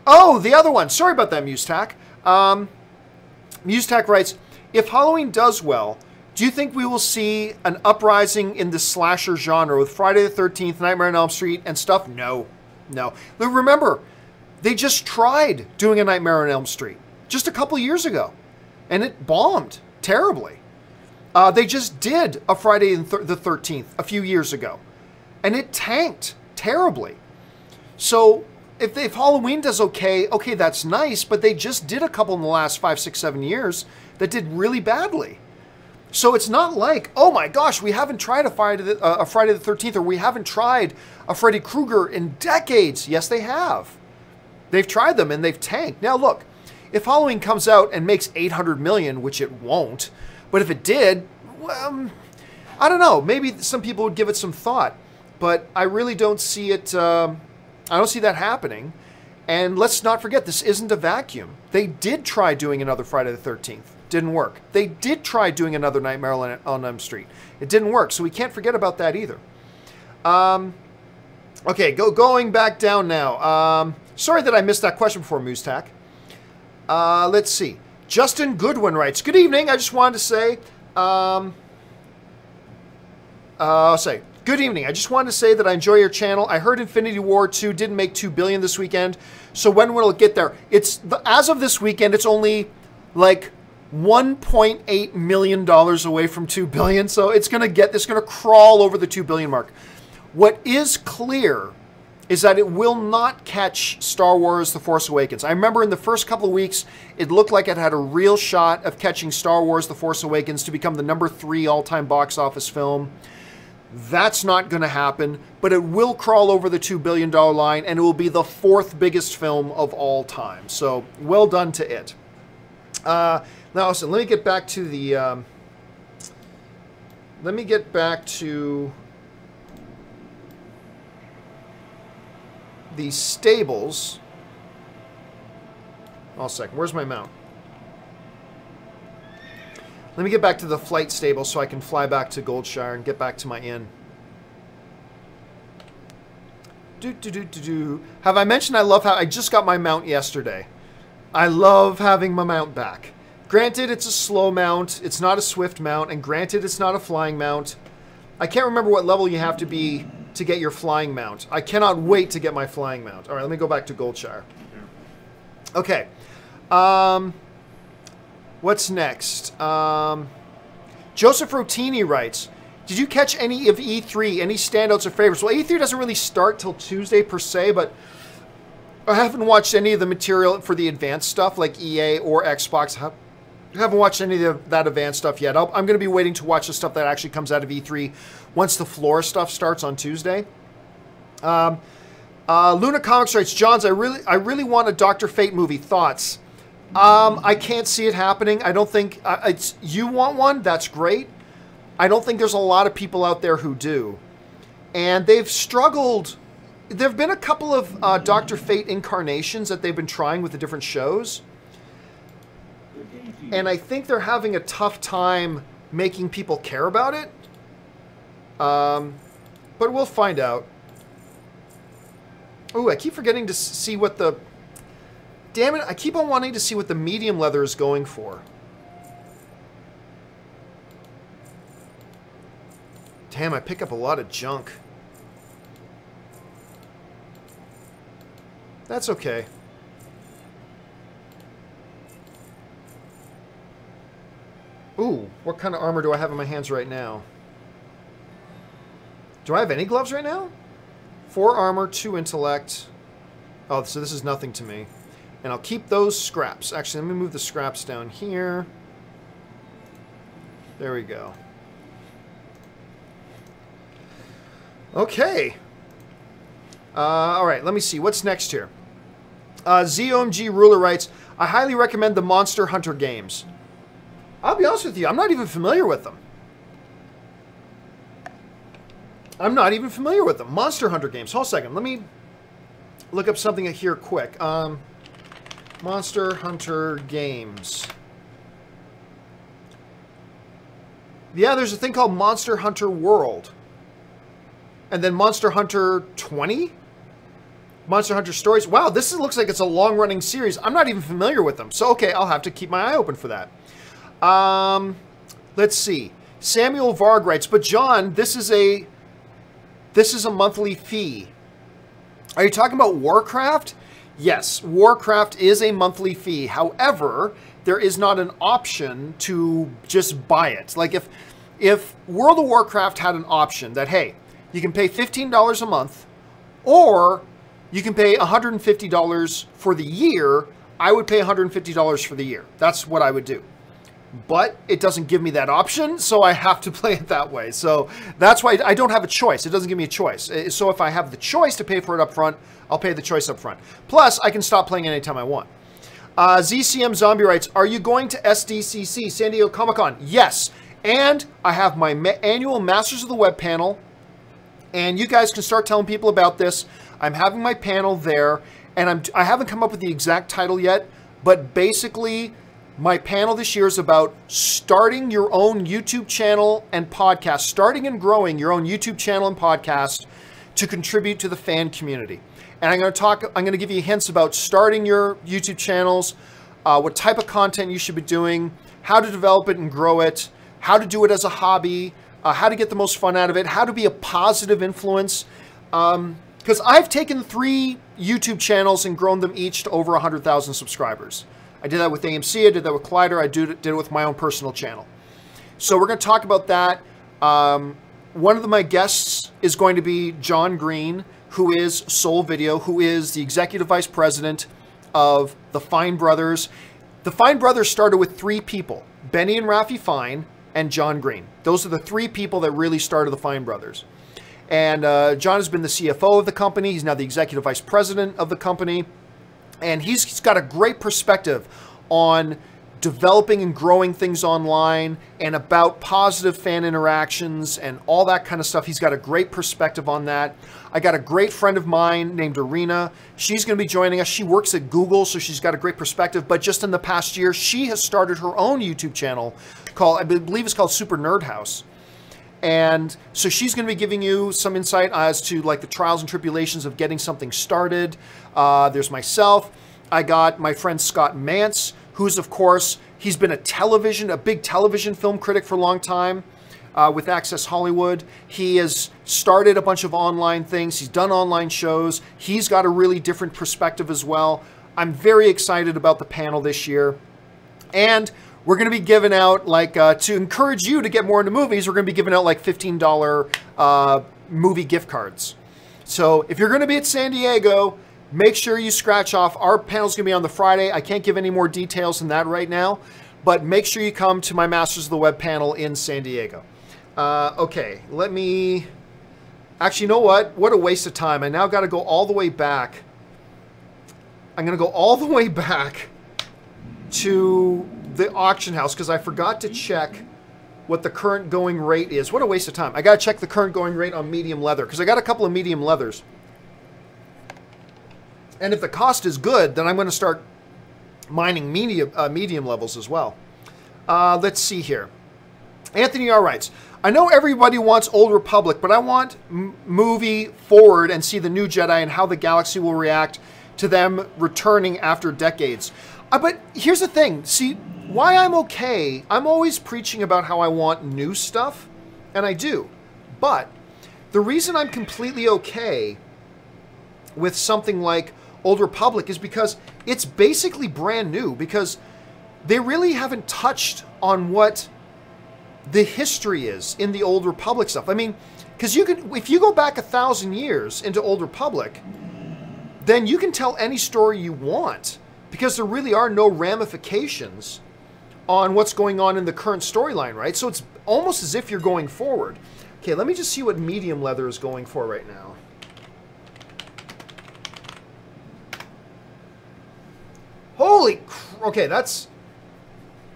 Oh, the other one. Sorry about that, MuseTac. MuseTac writes, if Halloween does well, do you think we will see an uprising in the slasher genre with Friday the 13th, Nightmare on Elm Street, and stuff? No. No. But remember, they just tried doing a Nightmare on Elm Street just a couple years ago, and it bombed terribly. They just did a Friday the 13th a few years ago, and it tanked terribly. So if Halloween does okay, that's nice, but they just did a couple in the last 5, 6, 7 years that did really badly. So it's not like, oh my gosh, we haven't tried a Friday the 13th, or we haven't tried a Freddy Krueger in decades. Yes, they have. They've tried them and they've tanked. Now look, if Halloween comes out and makes 800 million, which it won't, but if it did, well, I don't know. Maybe some people would give it some thought, but I really don't see it. I don't see that happening. And let's not forget, this isn't a vacuum. They did try doing another Friday the 13th. Didn't work. They did try doing another Nightmare on Elm Street. It didn't work, so we can't forget about that either. Okay, going back down now. Sorry that I missed that question before, MuseTac. Let's see. Justin Goodwin writes, good evening. I just wanted to say, good evening. I just wanted to say that I enjoy your channel. I heard Infinity War 2 didn't make $2 billion this weekend. So when will it get there? As of this weekend, it's only like $1.8 million away from $2 billion. So it's going to crawl over the $2 billion mark. What is clear is that it will not catch Star Wars The Force Awakens. I remember in the first couple of weeks, it looked like it had a real shot of catching Star Wars The Force Awakens to become the #3 all-time box office film. That's not going to happen, but it will crawl over the $2 billion line, and it will be the 4th biggest film of all time. So well done to it. Now, listen, let me get back to the... the stables. Oh, a second. Where's my mount? Let me get back to the flight stable so I can fly back to Goldshire and get back to my inn. Have I mentioned I love how I just got my mount yesterday? I love having my mount back. Granted, it's a slow mount. It's not a swift mount. And granted, it's not a flying mount. I can't remember what level you have to be to get your flying mount. I cannot wait to get my flying mount. All right, let me go back to Goldshire. Okay. What's next? Joseph Rotini writes, did you catch any of E3? Any standouts or favorites? Well, E3 doesn't really start till Tuesday per se, but I haven't watched any of the material for the advanced stuff like EA or Xbox. I haven't watched any of that advanced stuff yet. I'm going to be waiting to watch the stuff that actually comes out of E3 once the floor stuff starts on Tuesday. Luna Comics writes, Johns, I really want a Dr. Fate movie. Thoughts? I can't see it happening. I don't think you want one. That's great. I don't think there's a lot of people out there who do. And they've struggled. There have been a couple of Dr. Fate incarnations that they've been trying with the different shows. And I think they're having a tough time making people care about it. But we'll find out. Oh, I keep forgetting to see what the... Damn it, I keep on wanting to see what the medium leather is going for. Damn, I pick up a lot of junk. That's okay. Ooh, what kind of armor do I have in my hands right now? Do I have any gloves right now? 4 armor, 2 intellect. Oh, so this is nothing to me. And I'll keep those scraps. Actually, let me move the scraps down here. There we go. Okay. All right, let me see. What's next here? ZOMG Ruler writes, I highly recommend the Monster Hunter games. I'll be honest with you, I'm not even familiar with them. Monster Hunter games. Hold a second. Let me look up something here quick. Monster Hunter games. Yeah, there's a thing called Monster Hunter World. And then Monster Hunter 20? Monster Hunter Stories. Wow, this looks like it's a long-running series. I'm not even familiar with them. So, okay, I'll have to keep my eye open for that. Let's see. Samuel Varg writes, but John, this is a monthly fee. Are you talking about Warcraft? Yes, Warcraft is a monthly fee. However, there is not an option to just buy it. Like if World of Warcraft had an option that, hey, you can pay $15 a month or you can pay $150 for the year, I would pay $150 for the year. That's what I would do. But it doesn't give me that option, so I have to play it that way. So that's why I don't have a choice. It doesn't give me a choice. So if I have the choice to pay for it up front, I'll pay the choice up front. Plus, I can stop playing anytime I want. ZCM Zombie writes, are you going to SDCC, San Diego Comic-Con? Yes. And I have my annual Masters of the Web panel. And you guys can start telling people about this. I'm having my panel there. And I haven't come up with the exact title yet. But basically, my panel this year is about starting your own YouTube channel and podcast. Starting and growing your own YouTube channel and podcast to contribute to the fan community. And I'm going to give you hints about starting your YouTube channels, what type of content you should be doing, how to develop it and grow it, how to do it as a hobby, how to get the most fun out of it, how to be a positive influence. Because I've taken 3 YouTube channels and grown them each to over 100,000 subscribers. I did that with AMC, I did that with Collider, I did it with my own personal channel. So we're going to talk about that. One of my guests is going to be John Green, who is Soul Video, who is the executive vice president of the Fine Brothers. The Fine Brothers started with 3 people, Benny and Rafi Fine and John Green. Those are the 3 people that really started the Fine Brothers. And John has been the CFO of the company. He's now the executive vice president of the company. And he's got a great perspective on developing and growing things online and about positive fan interactions and all that kind of stuff. He's got a great perspective on that. I got a great friend of mine named Arena. She's going to be joining us. She works at Google, so she's got a great perspective. But just in the past year, she has started her own YouTube channel called, I believe it's called Super Nerd House. And so she's going to be giving you some insight as to like the trials and tribulations of getting something started. There's myself. I got my friend Scott Mance, who's, of course, he's been a big television film critic for a long time with Access Hollywood. He has started a bunch of online things. He's done online shows. He's got a really different perspective as well. I'm very excited about the panel this year. And we're going to be giving out, like, to encourage you to get more into movies, we're going to be giving out, like, $15 movie gift cards. So if you're going to be at San Diego, make sure you scratch off. Our panel's going to be on the Friday. I can't give any more details than that right now, but make sure you come to my Masters of the Web panel in San Diego. Okay, let me... Actually, you know what? What a waste of time. I now got to go all the way back. I'm going to go all the way back to the auction house because I forgot to check what the current going rate is. What a waste of time. I got to check the current going rate on medium leather because I got a couple of medium leathers. And if the cost is good, then I'm going to start mining medium levels as well. Let's see here. Anthony R. writes, I know everybody wants Old Republic, but I want movie forward and see the new Jedi and how the galaxy will react to them returning after decades. But here's the thing. See, why I'm okay, I'm always preaching about how I want new stuff, and I do. But the reason I'm completely okay with something like Old Republic is because it's basically brand new, because they really haven't touched on what the history is in the Old Republic stuff. I mean, because you can, if you go back 1,000 years into Old Republic, then you can tell any story you want, because there really are no ramifications on what's going on in the current storyline, right? So it's almost as if you're going forward. Okay, let me just see what medium leather is going for right now. Holy okay, that's...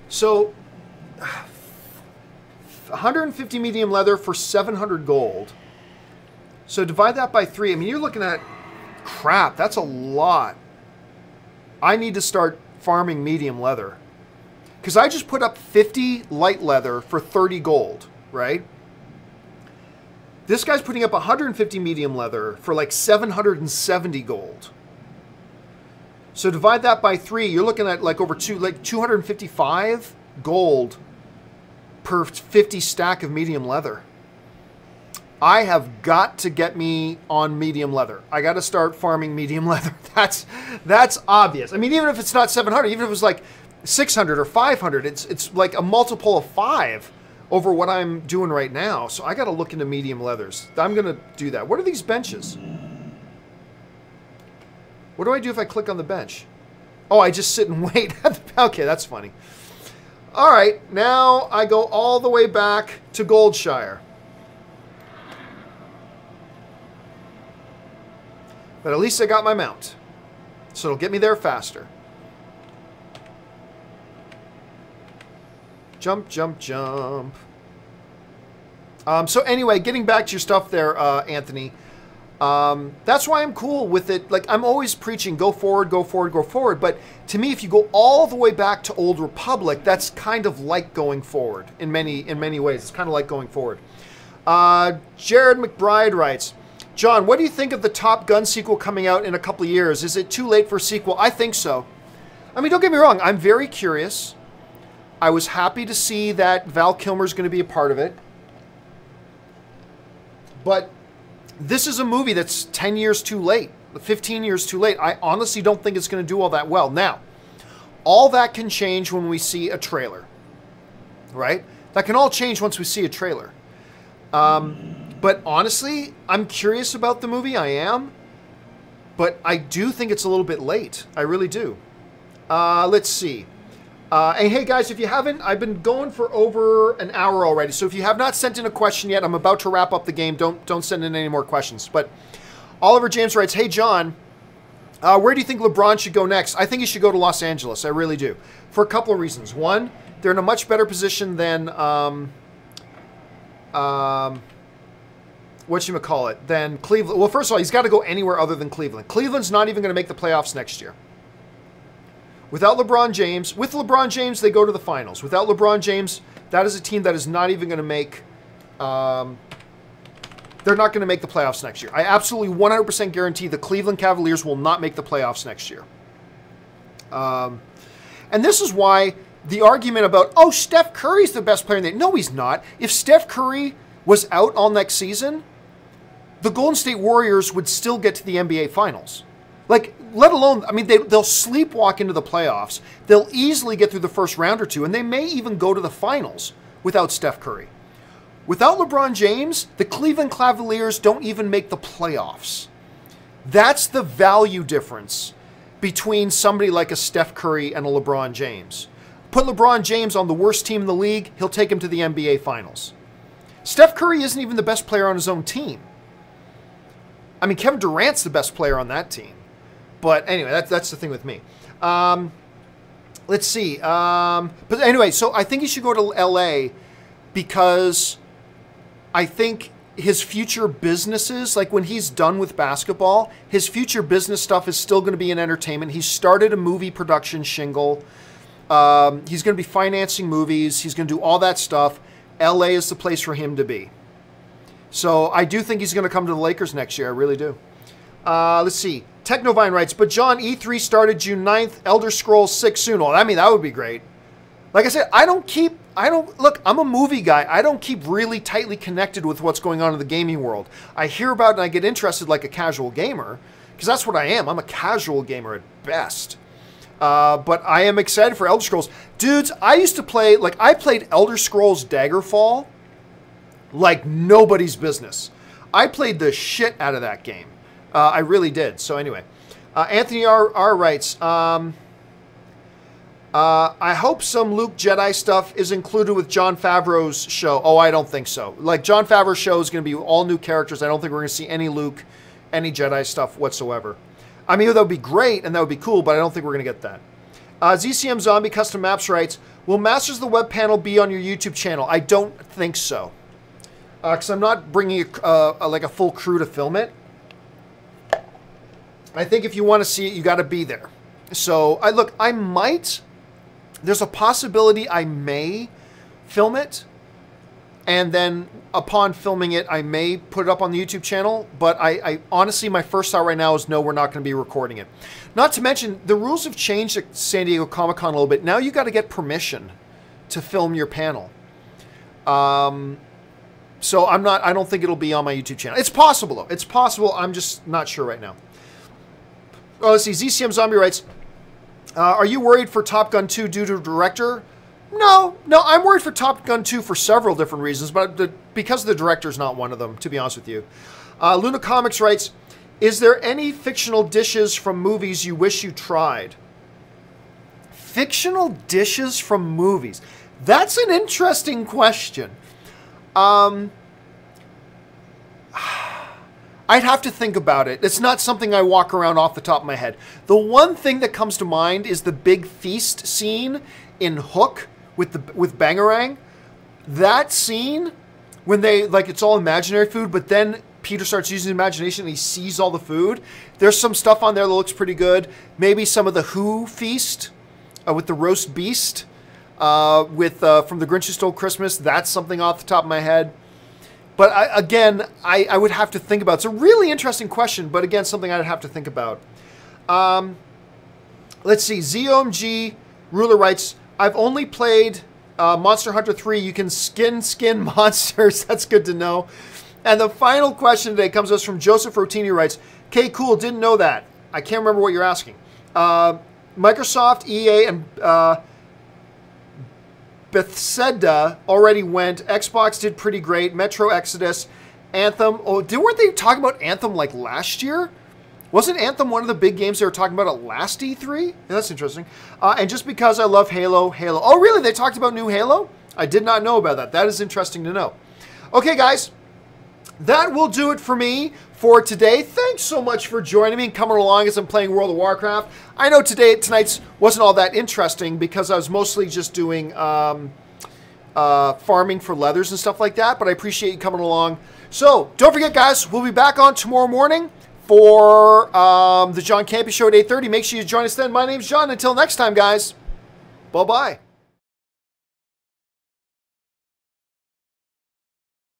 So, 150 medium leather for 700 gold. So divide that by 3. I mean, you're looking at... Crap, that's a lot. I need to start farming medium leather. Because I just put up 50 light leather for 30 gold, right? This guy's putting up 150 medium leather for like 770 gold. So divide that by 3, you're looking at like over 255 gold per 50 stack of medium leather. I have got to get me on medium leather. I got to start farming medium leather. That's obvious. I mean, even if it's not 700, even if it was like 600 or 500, it's like a multiple of 5 over what I'm doing right now. So I got to look into medium leathers. I'm going to do that. What are these benches? What do I do if I click on the bench? Oh, I just sit and wait. Okay, that's funny. All right, now I go all the way back to Goldshire. But at least I got my mount. So it'll get me there faster. Jump, jump, jump. So anyway, getting back to your stuff there, Anthony. That's why I'm cool with it. Like, I'm always preaching, go forward, go forward, go forward. But to me, if you go all the way back to Old Republic, that's kind of like going forward in many ways. It's kind of like going forward. Jared McBride writes, John, what do you think of the Top Gun sequel coming out in a couple of years? Is it too late for a sequel? I think so. I mean, don't get me wrong. I'm very curious. I was happy to see that Val Kilmer's going to be a part of it. But this is a movie that's 10 years too late, 15 years too late. I honestly don't think it's going to do all that well. Now, all that can change when we see a trailer, right? That can all change once we see a trailer. But honestly, I'm curious about the movie. I am. But I do think it's a little bit late. I really do. Let's see. And hey guys, if you haven't, I've been going for over an hour already. So if you have not sent in a question yet, I'm about to wrap up the game. Don't send in any more questions. But Oliver James writes, hey John, where do you think LeBron should go next? I think he should go to Los Angeles. I really do. For a couple of reasons. One, they're in a much better position than whatchamacallit, than Cleveland. Well, first of all, he's got to go anywhere other than Cleveland. Cleveland's not even going to make the playoffs next year. Without LeBron James, with LeBron James, they go to the finals. Without LeBron James, that is a team that is not even going to make They're not going to make the playoffs next year. I absolutely 100% guarantee the Cleveland Cavaliers will not make the playoffs next year. And this is why the argument about, oh, Steph Curry's the best player in the league. No, he's not. If Steph Curry was out all next season, the Golden State Warriors would still get to the NBA Finals. Like, let alone, I mean, they'll sleepwalk into the playoffs. They'll easily get through the first round or two, and they may even go to the finals without Steph Curry. Without LeBron James, the Cleveland Cavaliers don't even make the playoffs. That's the value difference between somebody like a Steph Curry and a LeBron James. Put LeBron James on the worst team in the league, he'll take him to the NBA Finals. Steph Curry isn't even the best player on his own team. I mean, Kevin Durant's the best player on that team. But anyway, that's the thing with me. Let's see. But anyway, so I think he should go to LA because I think his future businesses, like when he's done with basketball, his future business stuff is still going to be in entertainment. He's started a movie production shingle. He's going to be financing movies. He's going to do all that stuff. LA is the place for him to be. So I do think he's going to come to the Lakers next year. I really do. Let's see. Technovine writes, but John, E3 started June 9th. Elder Scrolls 6 soon. Well, I mean, that would be great. Like I said, look, I'm a movie guy. I don't keep really tightly connected with what's going on in the gaming world. I hear about it and I get interested like a casual gamer, because that's what I am. I'm a casual gamer at best. But I am excited for Elder Scrolls. Dudes, I used to play, like I played Elder Scrolls Daggerfall like nobody's business. I played the shit out of that game. I really did. So anyway, Anthony R writes, I hope some Luke Jedi stuff is included with Jon Favreau's show. Oh, I don't think so. Like, Jon Favreau's show is going to be all new characters. I don't think we're going to see any Luke, any Jedi stuff whatsoever. I mean, that would be great, and that would be cool, but I don't think we're going to get that. ZCM Zombie Custom Maps writes, will Masters of the Web panel be on your YouTube channel? I don't think so. Because I'm not bringing like a full crew to film it. I think if you want to see it, you got to be there. So, look, I might... There's a possibility I may film it, and then upon filming it, I may put it up on the YouTube channel, but I honestly, my first thought right now is no, we're not going to be recording it. Not to mention, the rules have changed at San Diego Comic-Con a little bit. Now you got to get permission to film your panel. So I don't think it'll be on my YouTube channel. It's possible, though. It's possible. I'm just not sure right now. Oh, let's see. ZCM Zombie writes, are you worried for Top Gun 2 due to director? No, I'm worried for Top Gun 2 for several different reasons, but because the director's not one of them, to be honest with you. Luna Comics writes, is there any fictional dishes from movies you wish you tried? Fictional dishes from movies? That's an interesting question. I'd have to think about it. It's not something I walk around off the top of my head. The one thing that comes to mind is the big feast scene in Hook with Bangarang. That scene, when they, like, it's all imaginary food, but then Peter starts using his imagination and he sees all the food. There's some stuff on there that looks pretty good. Maybe some of the Who feast with the roast beast from The Grinch Who Stole Christmas. That's something off the top of my head. But I would have to think about it. It's a really interesting question, but again, something I'd have to think about. Let's see. ZOMG Ruler writes, I've only played Monster Hunter 3. You can skin monsters. That's good to know. And the final question today comes to us from Joseph Rotini, who writes, okay, cool, didn't know that. I can't remember what you're asking. Microsoft, EA, and Bethesda already went. Xbox did pretty great. Metro Exodus, Anthem. Oh, weren't they talking about Anthem like last year? Wasn't Anthem one of the big games they were talking about at last E3? Yeah, that's interesting. And just because I love Halo. Oh, really? They talked about new Halo? I did not know about that. That is interesting to know. Okay, guys. That will do it for me for today. Thanks so much for joining me and coming along as I'm playing World of Warcraft. I know tonight's wasn't all that interesting because I was mostly just doing farming for leathers and stuff like that, but I appreciate you coming along. So, don't forget, guys, we'll be back on tomorrow morning for the John Campea Show at 8:30. Make sure you join us then. My name's John. Until next time, guys, bye-bye.